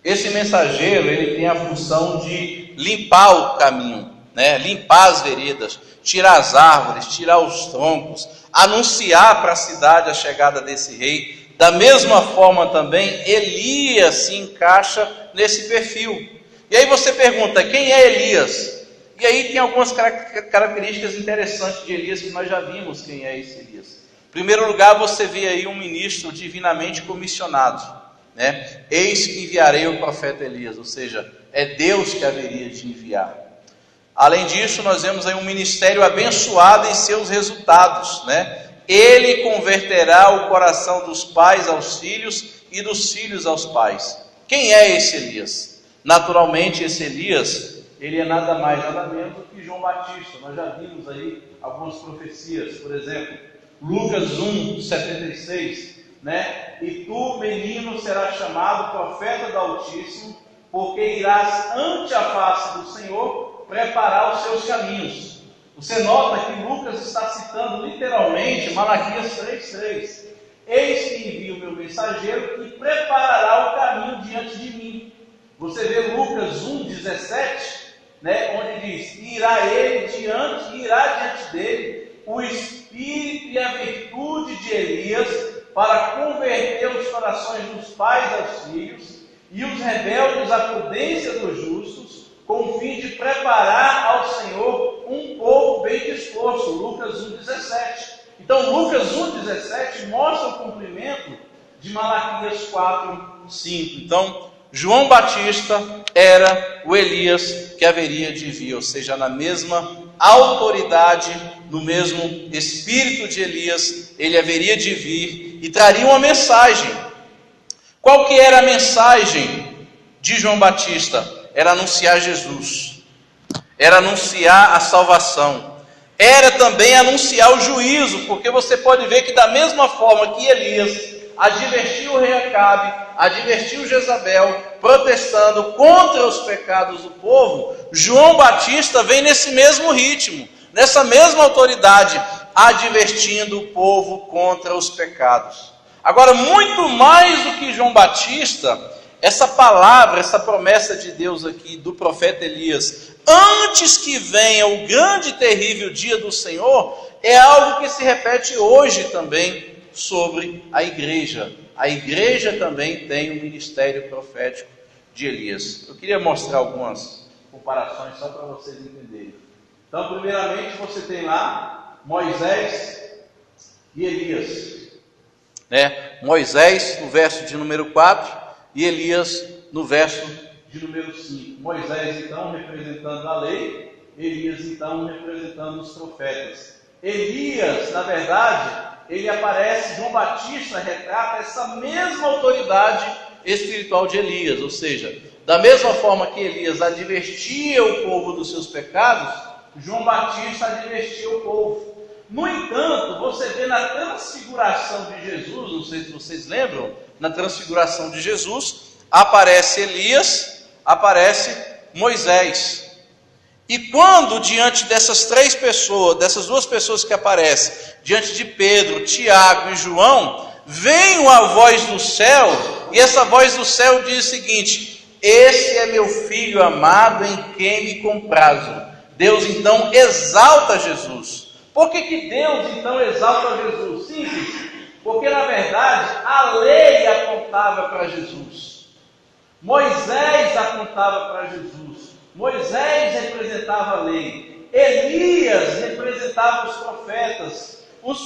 Esse mensageiro ele tem a função de limpar o caminho, né? Limpar as veredas, tirar as árvores, tirar os troncos, anunciar para a cidade a chegada desse rei. Da mesma forma também Elias se encaixa nesse perfil. E aí você pergunta: quem é Elias? E aí tem algumas características interessantes de Elias que nós já vimos quem é esse Elias. Em primeiro lugar, você vê aí um ministro divinamente comissionado, né? Eis que enviarei o profeta Elias, ou seja, é Deus que haveria de enviar. Além disso, nós vemos aí um ministério abençoado em seus resultados, né? Ele converterá o coração dos pais aos filhos e dos filhos aos pais. Quem é esse Elias? Naturalmente, esse Elias, ele é nada mais, nada menos do que João Batista. Nós já vimos aí algumas profecias, por exemplo, Lucas 1:76, né? E tu, menino, serás chamado profeta do Altíssimo, porque irás ante a face do Senhor preparar os seus caminhos. Você nota que Lucas está citando literalmente Malaquias 3:3. Eis que envio o meu mensageiro que preparará o caminho diante de mim. Você vê Lucas 1:17, né, onde diz: irá diante dele o espírito e a virtude de Elias para converter os corações dos pais aos filhos e os rebeldes à prudência dos justos, com o fim de preparar ao Senhor um povo bem disposto. Lucas 1:17. Então Lucas 1:17 mostra o cumprimento de Malaquias 4:5. Então João Batista era o Elias que haveria de vir, ou seja, na mesma autoridade, no mesmo espírito de Elias, ele haveria de vir e traria uma mensagem. Qual que era a mensagem de João Batista? Era anunciar Jesus, era anunciar a salvação, era também anunciar o juízo, porque você pode ver que da mesma forma que Elias advertiu o rei Acabe, advertiu Jezabel, protestando contra os pecados do povo, João Batista vem nesse mesmo ritmo, nessa mesma autoridade, advertindo o povo contra os pecados. Agora, muito mais do que João Batista, essa palavra, essa promessa de Deus aqui do profeta Elias, antes que venha o grande e terrível dia do Senhor, é algo que se repete hoje também sobre a igreja. A igreja também tem o ministério profético de Elias. Eu queria mostrar algumas comparações só para vocês entenderem. Então, primeiramente, você tem lá Moisés e Elias. Moisés no verso de número 4 e Elias no verso de número 5. Moisés então representando a lei, Elias então representando os profetas. Elias, na verdade, ele aparece, João Batista retrata essa mesma autoridade espiritual de Elias, ou seja, da mesma forma que Elias advertia o povo dos seus pecados, João Batista advertia o povo. No entanto, você vê na transfiguração de Jesus, não sei se vocês lembram, na transfiguração de Jesus, aparece Elias, aparece Moisés. E quando diante dessas três pessoas, dessas duas pessoas que aparecem, diante de Pedro, Tiago e João, vem uma voz do céu, e essa voz do céu diz o seguinte: esse é meu filho amado em quem me comprazo. Deus então exalta Jesus. Por que Deus então exalta Jesus? Simples, porque na verdade a lei apontava para Jesus, Moisés apontava para Jesus, Moisés representava a lei, Elias representava os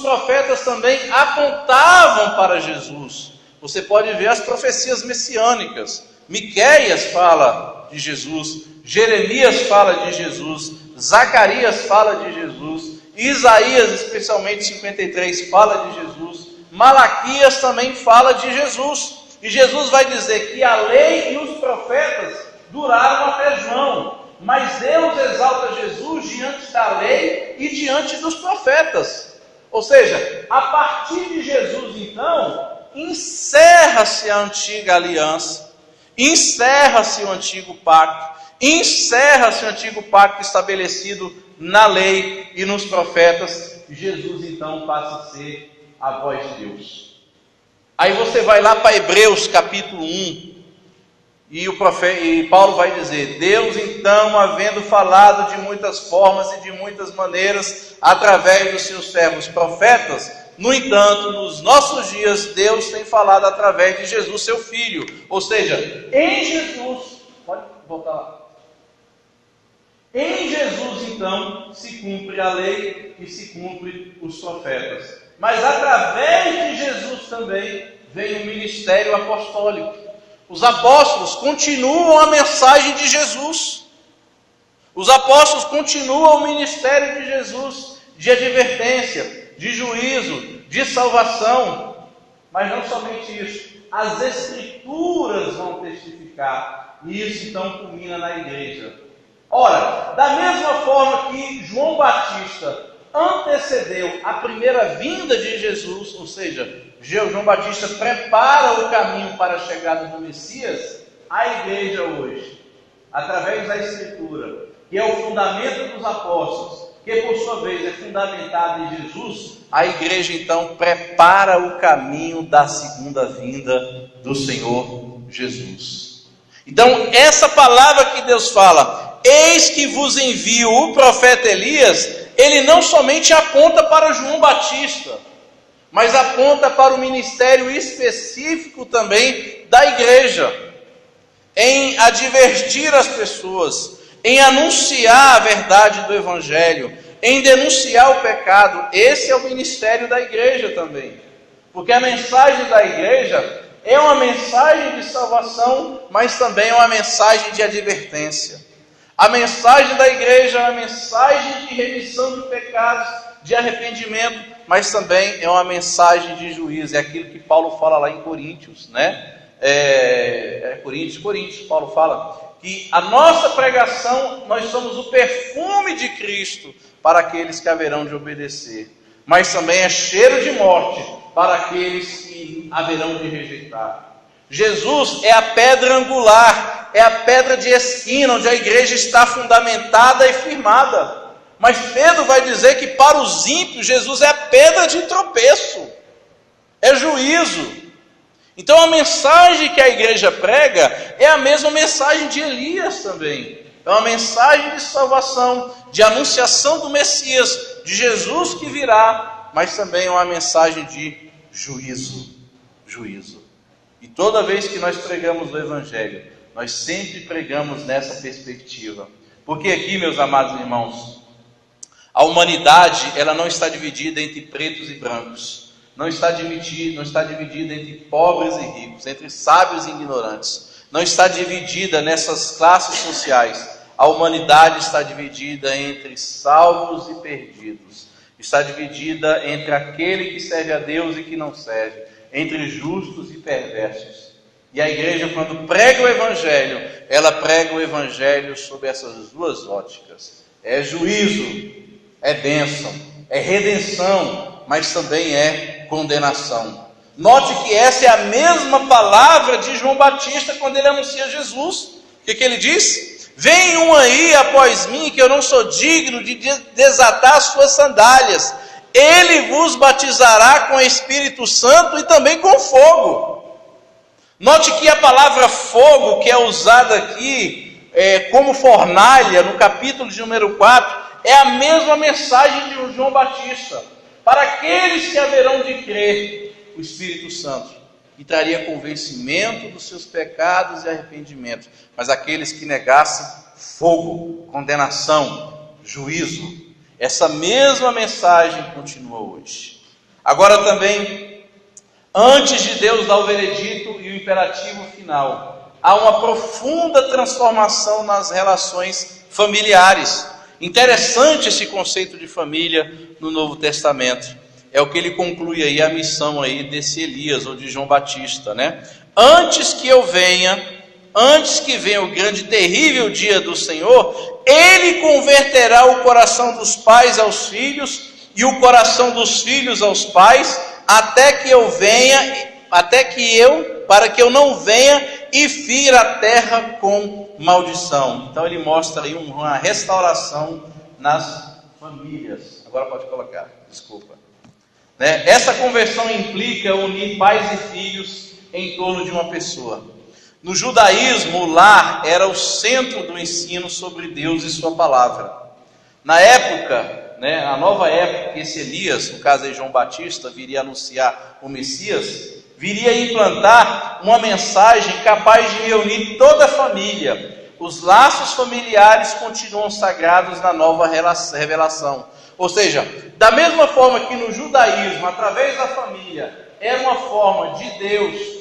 profetas também apontavam para Jesus. Você pode ver as profecias messiânicas, Miqueias fala de Jesus, Jeremias fala de Jesus, Zacarias fala de Jesus, Isaías, especialmente 53, fala de Jesus, Malaquias também fala de Jesus, e Jesus vai dizer que a lei e os profetas duraram até João, mas Deus exalta Jesus diante da lei e diante dos profetas, ou seja, a partir de Jesus então, encerra-se a antiga aliança, encerra-se o antigo pacto, encerra-se o antigo pacto estabelecido na lei e nos profetas. Jesus então passa a ser a voz de Deus. Aí você vai lá para Hebreus capítulo 1, e Paulo vai dizer: Deus então, havendo falado de muitas formas e de muitas maneiras através dos seus servos profetas, no entanto, nos nossos dias, Deus tem falado através de Jesus, seu Filho. Ou seja, em Jesus, pode voltar lá. Em Jesus, então, se cumpre a lei e se cumpre os profetas. Mas através de Jesus também vem o ministério apostólico. Os apóstolos continuam a mensagem de Jesus. Os apóstolos continuam o ministério de Jesus, de advertência, de juízo, de salvação. Mas não somente isso, as Escrituras vão testificar. E isso então culmina na igreja. Ora, da mesma forma que João Batista antecedeu a primeira vinda de Jesus, ou seja, João Batista prepara o caminho para a chegada do Messias, a igreja hoje, através da Escritura, que é o fundamento dos apóstolos, que por sua vez é fundamentada em Jesus, a igreja então prepara o caminho da segunda vinda do Senhor Jesus. Então, essa palavra que Deus fala, eis que vos envio o profeta Elias, ele não somente aponta para João Batista, mas aponta para o ministério específico também da igreja, em advertir as pessoas, em anunciar a verdade do Evangelho, em denunciar o pecado. Esse é o ministério da igreja também, porque a mensagem da igreja é uma mensagem de salvação, mas também é uma mensagem de advertência. A mensagem da igreja é uma mensagem de remissão de pecados, de arrependimento, mas também é uma mensagem de juízo. É aquilo que Paulo fala lá em Coríntios, né? Coríntios, Paulo fala que a nossa pregação, nós somos o perfume de Cristo para aqueles que haverão de obedecer, mas também é cheiro de morte para aqueles que haverão de rejeitar. Jesus é a pedra angular, é a pedra de esquina, onde a igreja está fundamentada e firmada. Mas Pedro vai dizer que para os ímpios, Jesus é a pedra de tropeço, é juízo. Então a mensagem que a igreja prega é a mesma mensagem de Elias também. É uma mensagem de salvação, de anunciação do Messias, de Jesus que virá, mas também é uma mensagem de juízo. E toda vez que nós pregamos o Evangelho, nós sempre pregamos nessa perspectiva. Porque aqui, meus amados irmãos, a humanidade ela não está dividida entre pretos e brancos. Não está dividida entre pobres e ricos, entre sábios e ignorantes. Não está dividida nessas classes sociais. A humanidade está dividida entre salvos e perdidos. Está dividida entre aquele que serve a Deus e que não serve. Entre justos e perversos. E a igreja, quando prega o Evangelho, ela prega o Evangelho sob essas duas óticas. É juízo, é bênção, é redenção, mas também é condenação. Note que essa é a mesma palavra de João Batista quando ele anuncia Jesus. O que ele diz? Vem um aí após mim, que eu não sou digno de desatar as suas sandálias. Ele vos batizará com o Espírito Santo e também com fogo. Note que a palavra fogo, que é usada aqui como fornalha, no capítulo de número 4, é a mesma mensagem de João Batista. Para aqueles que haverão de crer, o Espírito Santo, que traria convencimento dos seus pecados e arrependimento. Mas aqueles que negassem, fogo, condenação, juízo. Essa mesma mensagem continua hoje. Agora também, antes de Deus dar o veredito e o imperativo final, há uma profunda transformação nas relações familiares. Interessante esse conceito de família no Novo Testamento. É o que ele conclui aí, a missão aí desse Elias ou de João Batista, né? Antes que venha o grande e terrível dia do Senhor, ele converterá o coração dos pais aos filhos e o coração dos filhos aos pais, para que eu não venha e fira a terra com maldição. Então ele mostra aí uma restauração nas famílias. Agora pode colocar, desculpa. Essa conversão implica unir pais e filhos em torno de uma pessoa. No judaísmo, o lar era o centro do ensino sobre Deus e sua palavra. Na época, a nova época que esse Elias, no caso aí João Batista, viria anunciar o Messias, viria implantar uma mensagem capaz de reunir toda a família. Os laços familiares continuam sagrados na nova revelação. Ou seja, da mesma forma que no judaísmo, através da família, era uma forma de Deus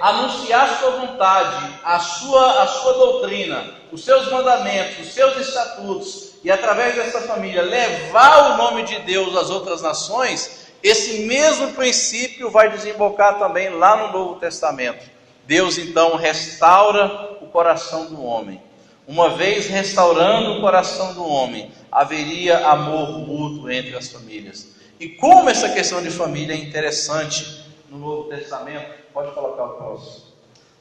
anunciar a sua vontade, a sua doutrina, os seus mandamentos, os seus estatutos, e através dessa família levar o nome de Deus às outras nações, esse mesmo princípio vai desembocar também lá no Novo Testamento. Deus então restaura o coração do homem. Uma vez restaurando o coração do homem, haveria amor mútuo entre as famílias. E como essa questão de família é interessante no Novo Testamento, pode colocar o próximo.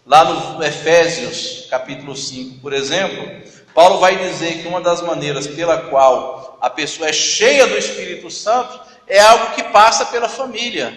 Lá no Efésios, capítulo 5, por exemplo, Paulo vai dizer que uma das maneiras pela qual a pessoa é cheia do Espírito Santo é algo que passa pela família,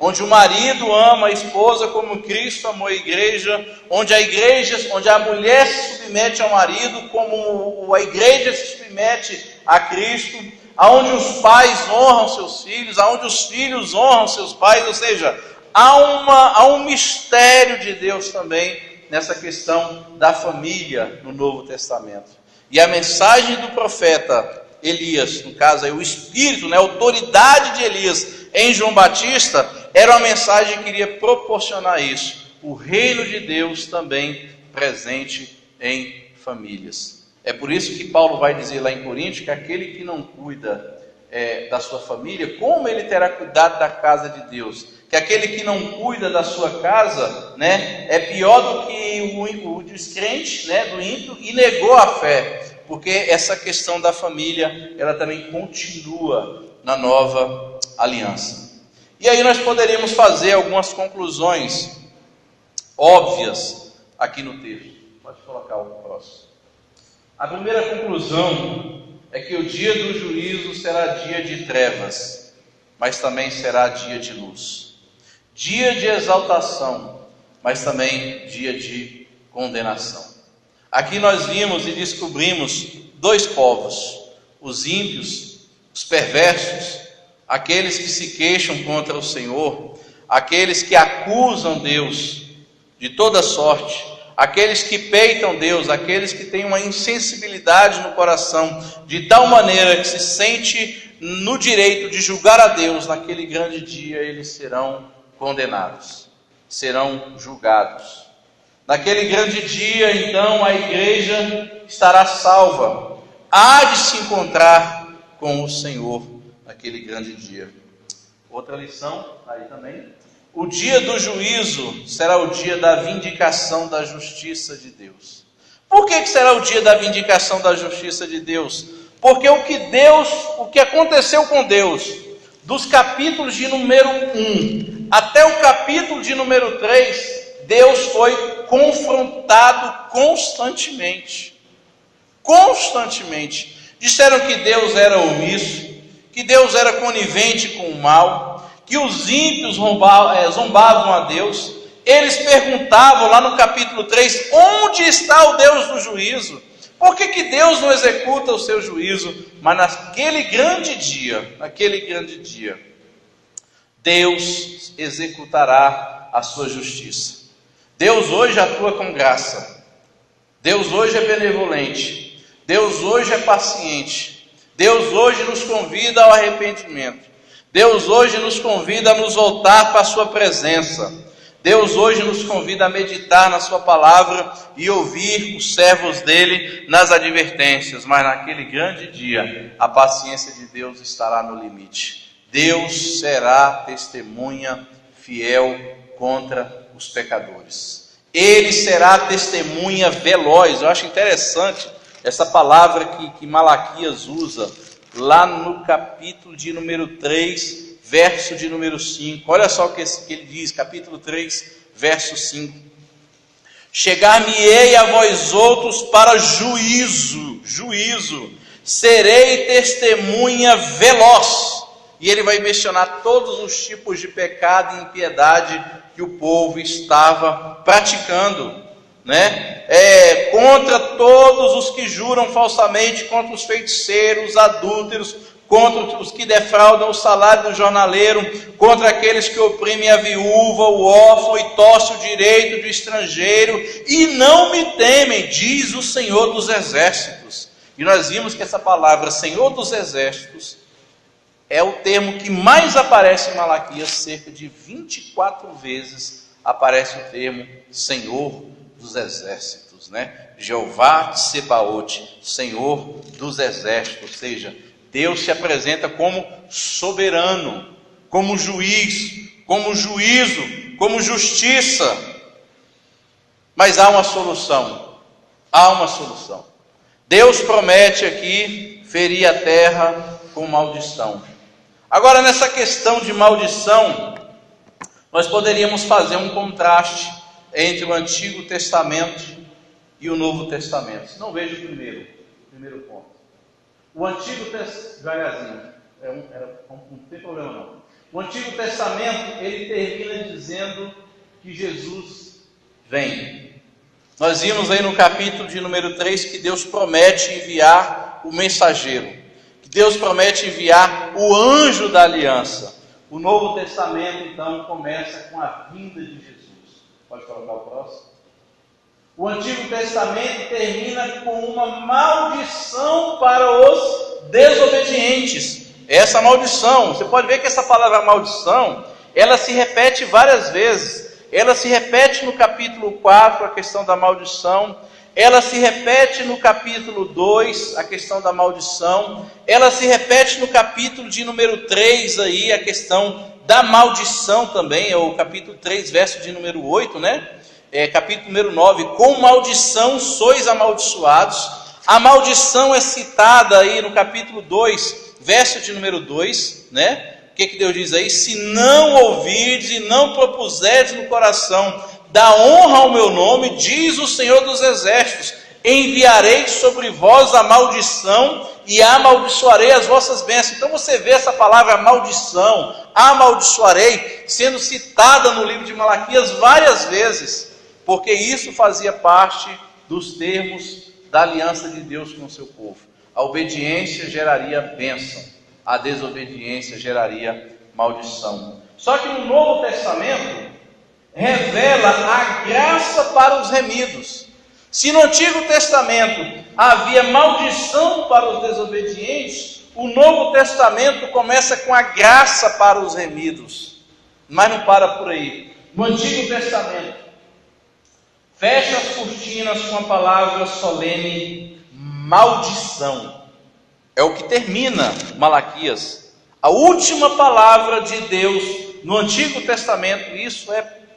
Onde o marido ama a esposa como Cristo amou a igreja, onde a mulher se submete ao marido como a igreja se submete a Cristo, aonde os pais honram seus filhos, aonde os filhos honram seus pais, ou seja, há um mistério de Deus também nessa questão da família no Novo Testamento. E a mensagem do profeta Elias, no caso aí o Espírito, a autoridade de Elias em João Batista, era uma mensagem que queria proporcionar isso. O reino de Deus também presente em famílias. É por isso que Paulo vai dizer lá em Coríntios que aquele que não cuida da sua família, como ele terá cuidado da casa de Deus? Que aquele que não cuida da sua casa, é pior do que o descrente, do ímpio, e negou a fé. Porque essa questão da família, ela também continua na nova aliança. E aí nós poderíamos fazer algumas conclusões óbvias aqui no texto. Pode colocar o próximo. A primeira conclusão é que o dia do juízo será dia de trevas, mas também será dia de luz. dia de exaltação, mas também dia de condenação. Aqui nós vimos e descobrimos dois povos: os ímpios, os perversos, aqueles que se queixam contra o Senhor, aqueles que acusam Deus de toda sorte, aqueles que peitam Deus, aqueles que têm uma insensibilidade no coração, de tal maneira que se sente no direito de julgar a Deus. Naquele grande dia eles serão condenados, serão julgados. Naquele grande dia, então, a igreja estará salva, há de se encontrar com o Senhor naquele grande dia. Outra lição aí também: o dia do juízo será o dia da vindicação da justiça de Deus. Por que será o dia da vindicação da justiça de Deus? Porque o que aconteceu com Deus, dos capítulos de número 1 até o capítulo de número 3, Deus foi confrontado constantemente. Constantemente. Disseram que Deus era omisso, que Deus era conivente com o mal, que os ímpios zombavam a Deus. Eles perguntavam lá no capítulo 3, onde está o Deus do juízo? Por que Deus não executa o seu juízo? Mas naquele grande dia, Deus executará a sua justiça. Deus hoje atua com graça. Deus hoje é benevolente. Deus hoje é paciente. Deus hoje nos convida ao arrependimento. Deus hoje nos convida a nos voltar para a sua presença. Deus hoje nos convida a meditar na sua palavra e ouvir os servos dele nas advertências. Mas naquele grande dia, a paciência de Deus estará no limite. Deus será testemunha fiel contra os pecadores. Ele será testemunha veloz. Eu acho interessante essa palavra que Malaquias usa lá no capítulo de número 3, verso de número 5. Olha só o que ele diz, capítulo 3, verso 5. Chegar-me-ei a vós outros para juízo, serei testemunha veloz. E ele vai mencionar todos os tipos de pecado e impiedade que o povo estava praticando, né? Contra todos os que juram falsamente, contra os feiticeiros, adúlteros, contra os que defraudam o salário do jornaleiro, contra aqueles que oprimem a viúva, o órfão e torcem o direito do estrangeiro, e não me temem, diz o Senhor dos Exércitos. E nós vimos que essa palavra Senhor dos Exércitos é o termo que mais aparece em Malaquias. Cerca de 24 vezes aparece o termo Senhor dos Exércitos, né? Jeová Tsebaote, Senhor dos Exércitos. Ou seja, Deus se apresenta como soberano, como juiz, como juízo, como justiça. Mas há uma solução. Deus promete aqui ferir a terra com maldição. Agora, nessa questão de maldição, nós poderíamos fazer um contraste entre o Antigo Testamento e o Novo Testamento. Não vejo o primeiro ponto. O Antigo Testamento, não tem problema não. O Antigo Testamento, ele termina dizendo que Jesus vem. Nós vimos aí no capítulo de número 3 que Deus promete enviar o mensageiro. Deus promete enviar o anjo da aliança. O Novo Testamento, então, começa com a vinda de Jesus. Pode colocar o próximo. O Antigo Testamento termina com uma maldição para os desobedientes. Essa maldição, você pode ver que essa palavra maldição, ela se repete várias vezes. Ela se repete no capítulo 4, a questão da maldição. Ela se repete no capítulo 2, a questão da maldição. Ela se repete no capítulo de número 3, aí, a questão da maldição também. É o capítulo 3, verso de número 8, né? Capítulo número 9. Com maldição sois amaldiçoados. A maldição é citada aí no capítulo 2, verso de número 2, né? O que Deus diz aí? Se não ouvirdes e não propuserdes no coração da honra ao meu nome, diz o Senhor dos Exércitos, enviarei sobre vós a maldição e amaldiçoarei as vossas bênçãos. Então você vê essa palavra maldição, amaldiçoarei, sendo citada no livro de Malaquias várias vezes, porque isso fazia parte dos termos da aliança de Deus com o seu povo. A obediência geraria bênção, a desobediência geraria maldição. Só que no Novo Testamento revela a graça para os remidos. Se no Antigo Testamento havia maldição para os desobedientes, o Novo Testamento começa com a graça para os remidos. Mas não para por aí. No Antigo Testamento, fecha as cortinas com a palavra solene maldição. É o que termina Malaquias. A última palavra de Deus no Antigo Testamento, isso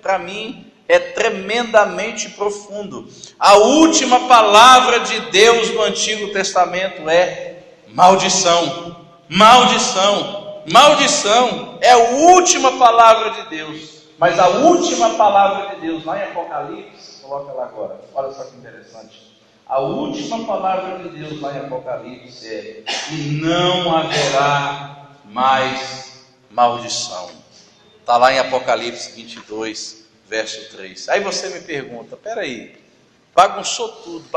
para mim, é tremendamente profundo. A última palavra de Deus no Antigo Testamento é maldição. Maldição. Maldição é a última palavra de Deus. Mas a última palavra de Deus lá em Apocalipse, coloca lá agora, olha só que interessante. A última palavra de Deus lá em Apocalipse é: e não haverá mais maldição. Está lá em Apocalipse 22, verso 3. Aí você me pergunta, peraí, bagunçou tudo.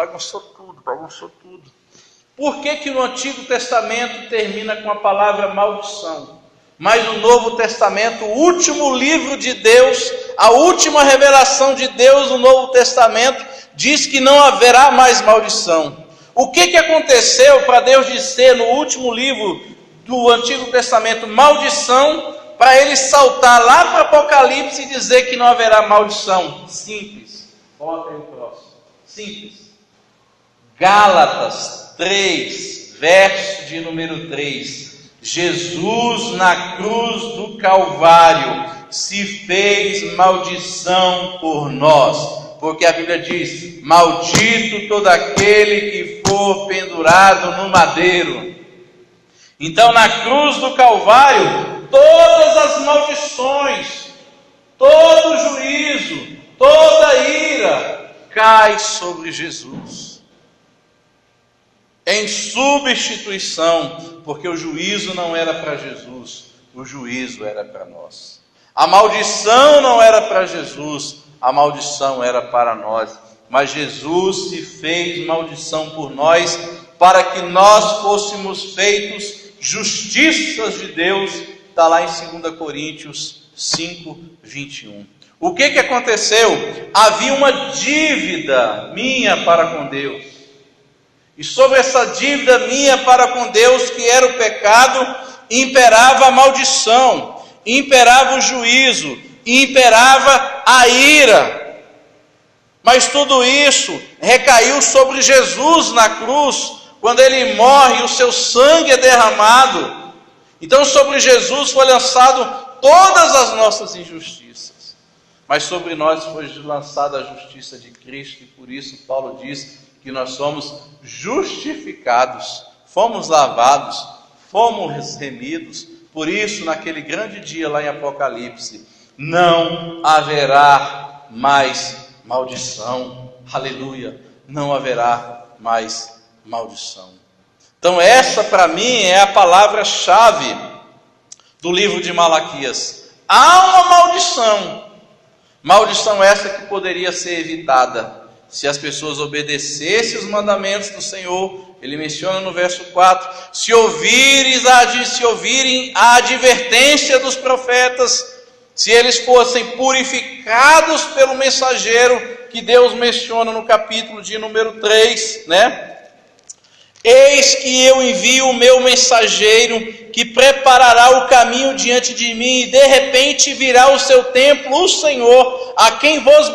Por que no Antigo Testamento termina com a palavra maldição? Mas no Novo Testamento, o último livro de Deus, a última revelação de Deus no Novo Testamento, diz que não haverá mais maldição. O que aconteceu para Deus dizer no último livro do Antigo Testamento maldição, para ele saltar lá para Apocalipse e dizer que não haverá maldição? Simples. Coloca aí o próximo. Simples. Gálatas 3, verso de número 3. Jesus na cruz do Calvário se fez maldição por nós. Porque a Bíblia diz: maldito todo aquele que for pendurado no madeiro. Então na cruz do Calvário, todas as maldições, todo juízo, toda ira cai sobre Jesus. Em substituição, porque o juízo não era para Jesus, o juízo era para nós. A maldição não era para Jesus, a maldição era para nós. Mas Jesus se fez maldição por nós, para que nós fôssemos feitos justiças de Deus. Está lá em 2 Coríntios 5, 21. O que aconteceu? Havia uma dívida minha para com Deus. E sobre essa dívida minha para com Deus, que era o pecado, imperava a maldição, imperava o juízo, imperava a ira. Mas tudo isso recaiu sobre Jesus na cruz, quando ele morre e o seu sangue é derramado. Então sobre Jesus foi lançado todas as nossas injustiças, mas sobre nós foi lançada a justiça de Cristo, e por isso Paulo diz que nós somos justificados, fomos lavados, fomos remidos. Por isso, naquele grande dia lá em Apocalipse, não haverá mais maldição. Aleluia! Não haverá mais maldição. Então essa para mim é a palavra-chave do livro de Malaquias. Há uma maldição. Maldição essa que poderia ser evitada se as pessoas obedecessem os mandamentos do Senhor. Ele menciona no verso 4, se ouvirem a advertência dos profetas, se eles fossem purificados pelo mensageiro, que Deus menciona no capítulo de número 3, né? Eis que eu envio o meu mensageiro, que preparará o caminho diante de mim, e de repente virá o seu templo, o Senhor, a quem vós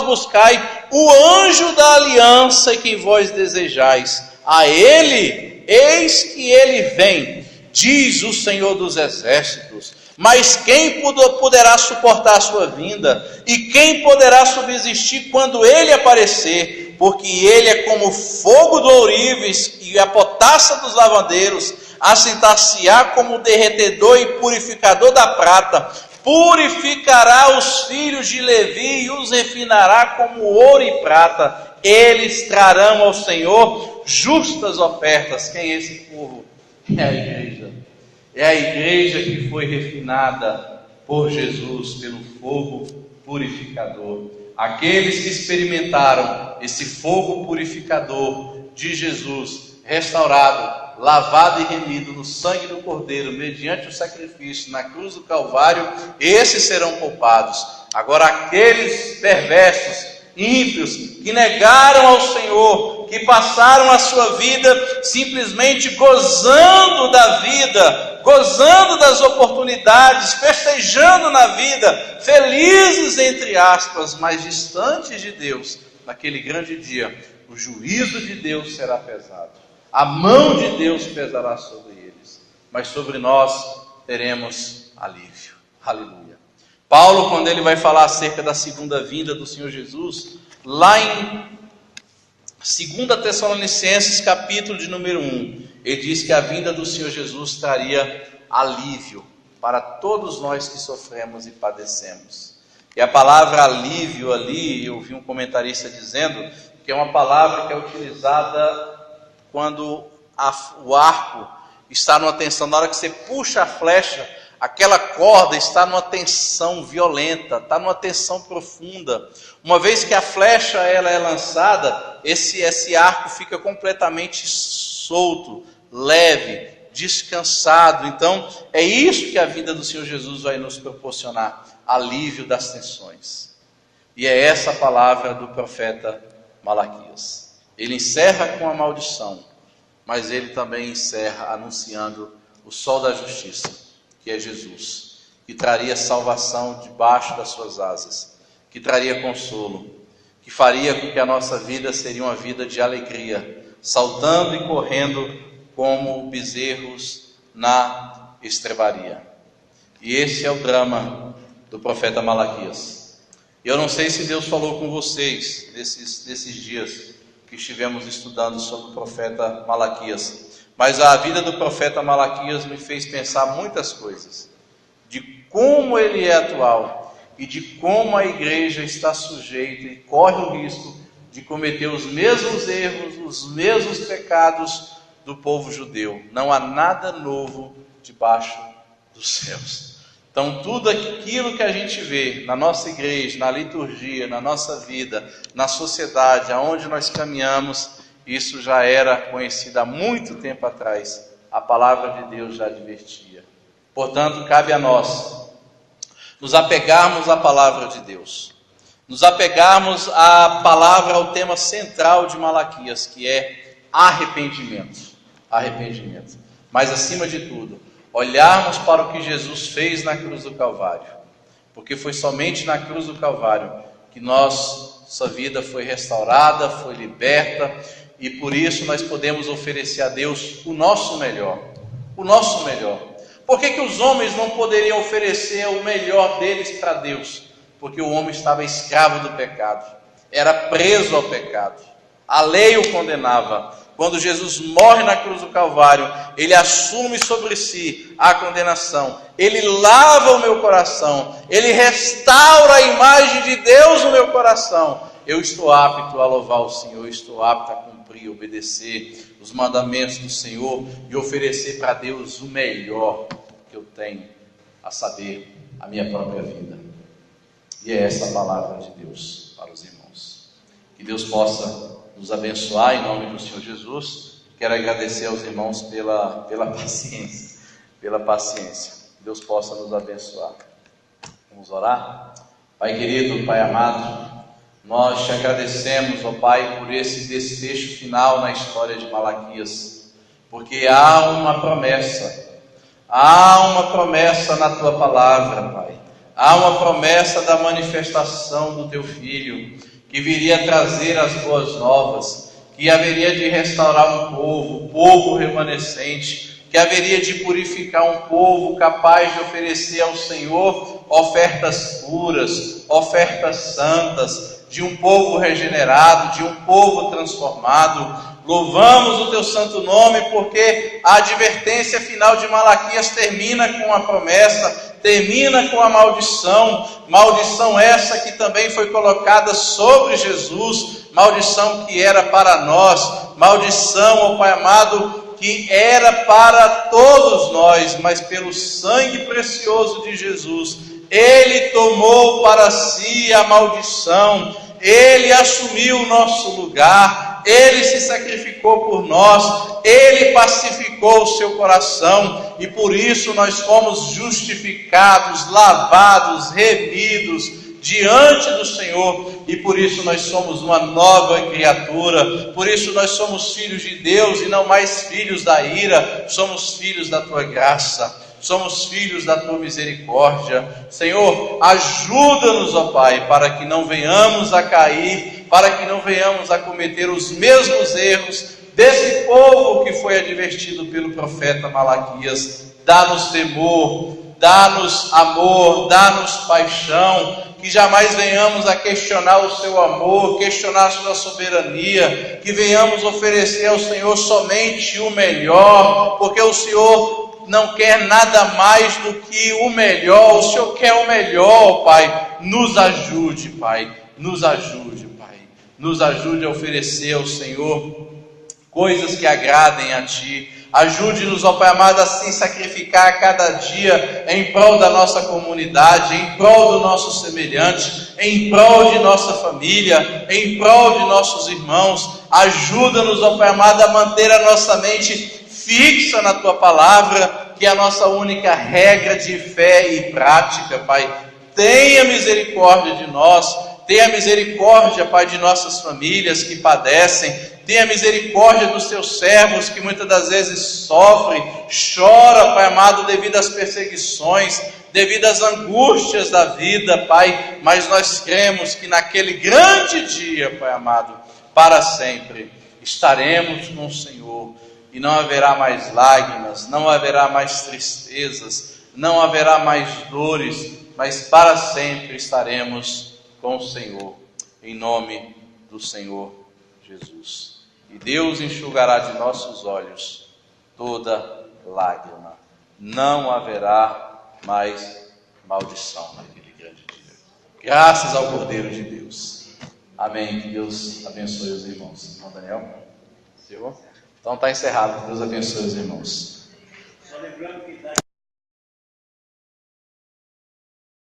buscai, o anjo da aliança, e quem vós desejais. A ele, eis que ele vem, diz o Senhor dos exércitos. Mas quem poderá suportar a sua vinda? E quem poderá subsistir quando ele aparecer? Porque ele é como o fogo do ourives e a potassa dos lavandeiros, assentar-se-á como o derretedor e purificador da prata, purificará os filhos de Levi e os refinará como ouro e prata. Eles trarão ao Senhor justas ofertas. Quem é esse povo? É a igreja. É a igreja que foi refinada por Jesus, pelo fogo purificador. Aqueles que experimentaram esse fogo purificador de Jesus, restaurado, lavado e remido no sangue do Cordeiro, mediante o sacrifício na cruz do Calvário, esses serão poupados. Agora, aqueles perversos, ímpios, que negaram ao Senhor, que passaram a sua vida simplesmente gozando da vida, gozando das oportunidades, festejando na vida, felizes entre aspas, mas distantes de Deus, naquele grande dia, o juízo de Deus será pesado. A mão de Deus pesará sobre eles, mas sobre nós teremos alívio. Aleluia. Paulo, quando ele vai falar acerca da segunda vinda do Senhor Jesus, lá em 2 Tessalonicenses, capítulo de número 1, ele diz que a vinda do Senhor Jesus traria alívio para todos nós que sofremos e padecemos. E a palavra alívio ali, eu vi um comentarista dizendo que é uma palavra que é utilizada quando o arco está numa tensão. Na hora que você puxa a flecha, aquela corda está numa tensão violenta, está numa tensão profunda. Uma vez que a flecha ela é lançada, esse arco fica completamente solto, leve, descansado. Então, é isso que a vida do Senhor Jesus vai nos proporcionar, alívio das tensões. E é essa a palavra do profeta Malaquias. Ele encerra com a maldição, mas ele também encerra anunciando o sol da justiça, que é Jesus, que traria salvação debaixo das suas asas, que traria consolo, que faria com que a nossa vida seria uma vida de alegria, saltando e correndo como bezerros na estrebaria. E esse é o drama do profeta Malaquias. Eu não sei se Deus falou com vocês nesses dias que estivemos estudando sobre o profeta Malaquias, mas a vida do profeta Malaquias me fez pensar muitas coisas, de como ele é atual e de como a igreja está sujeita e corre o risco de cometer os mesmos erros, os mesmos pecados do povo judeu. Não há nada novo debaixo dos céus. Então tudo aquilo que a gente vê na nossa igreja, na liturgia, na nossa vida, na sociedade, aonde nós caminhamos, isso já era conhecido há muito tempo atrás. A palavra de Deus já advertia. Portanto, cabe a nós nos apegarmos à palavra de Deus, nos apegarmos à palavra, ao tema central de Malaquias, que é arrependimento. Arrependimento. Mas acima de tudo, olharmos para o que Jesus fez na cruz do Calvário, porque foi somente na cruz do Calvário que nossa vida foi restaurada, foi liberta, e por isso nós podemos oferecer a Deus o nosso melhor. O nosso melhor. Por que os homens não poderiam oferecer o melhor deles para Deus? Porque o homem estava escravo do pecado, era preso ao pecado, a lei o condenava. Quando Jesus morre na cruz do Calvário, ele assume sobre si a condenação, ele lava o meu coração, ele restaura a imagem de Deus no meu coração. Eu estou apto a louvar o Senhor, eu estou apto a cumprir, obedecer os mandamentos do Senhor e oferecer para Deus o melhor que eu tenho, a saber, a minha própria vida. E é essa a palavra de Deus para os irmãos. Que Deus possa nos abençoar em nome do Senhor Jesus. Quero agradecer aos irmãos pela paciência, que Deus possa nos abençoar. Vamos orar? Pai querido, Pai amado, nós te agradecemos, ó Pai, por esse desfecho final na história de Malaquias, porque há uma promessa na tua palavra, Pai. Há uma promessa da manifestação do teu Filho, que viria trazer as boas novas, que haveria de restaurar um povo, o povo remanescente, que haveria de purificar um povo capaz de oferecer ao Senhor ofertas puras, ofertas santas, de um povo regenerado, de um povo transformado. Louvamos o teu santo nome, porque a advertência final de Malaquias termina com a promessa termina com a maldição essa que também foi colocada sobre Jesus, maldição que era para nós, maldição, ó Pai amado, que era para todos nós, mas pelo sangue precioso de Jesus, Ele tomou para si a maldição, Ele assumiu o nosso lugar, Ele se sacrificou por nós, Ele pacificou o seu coração, e por isso nós fomos justificados, lavados, remidos diante do Senhor, e por isso nós somos uma nova criatura, por isso nós somos filhos de Deus e não mais filhos da ira, somos filhos da tua graça, somos filhos da tua misericórdia. Senhor, ajuda-nos, ó Pai, para que não venhamos a cair, para que não venhamos a cometer os mesmos erros desse povo que foi advertido pelo profeta Malaquias. Dá-nos temor, dá-nos amor, dá-nos paixão, que jamais venhamos a questionar o seu amor, questionar a sua soberania, que venhamos oferecer ao Senhor somente o melhor, porque o Senhor não quer nada mais do que o melhor, o Senhor quer o melhor, Pai. Nos ajude, Pai, nos ajude, Pai, nos ajude a oferecer ao Senhor coisas que agradem a Ti. Ajude-nos, ó Pai amado, a se sacrificar a cada dia em prol da nossa comunidade, em prol do nosso semelhante, em prol de nossa família, em prol de nossos irmãos. Ajuda-nos, ó Pai amado, a manter a nossa mente fixa na Tua palavra, que é a nossa única regra de fé e prática, Pai. Tenha misericórdia de nós, tenha misericórdia, Pai, de nossas famílias que padecem, tenha misericórdia dos teus servos que muitas das vezes sofrem, chora, Pai amado, devido às perseguições, devido às angústias da vida, Pai, mas nós cremos que naquele grande dia, Pai amado, para sempre estaremos com o Senhor, e não haverá mais lágrimas, não haverá mais tristezas, não haverá mais dores, mas para sempre estaremos com o Senhor, em nome do Senhor Jesus. E Deus enxugará de nossos olhos toda lágrima. Não haverá mais maldição naquele grande dia. Graças ao Cordeiro de Deus. Amém. Que Deus abençoe os irmãos. Irmão Daniel? Senhor? Então está encerrado. Deus abençoe os irmãos. Só lembrando que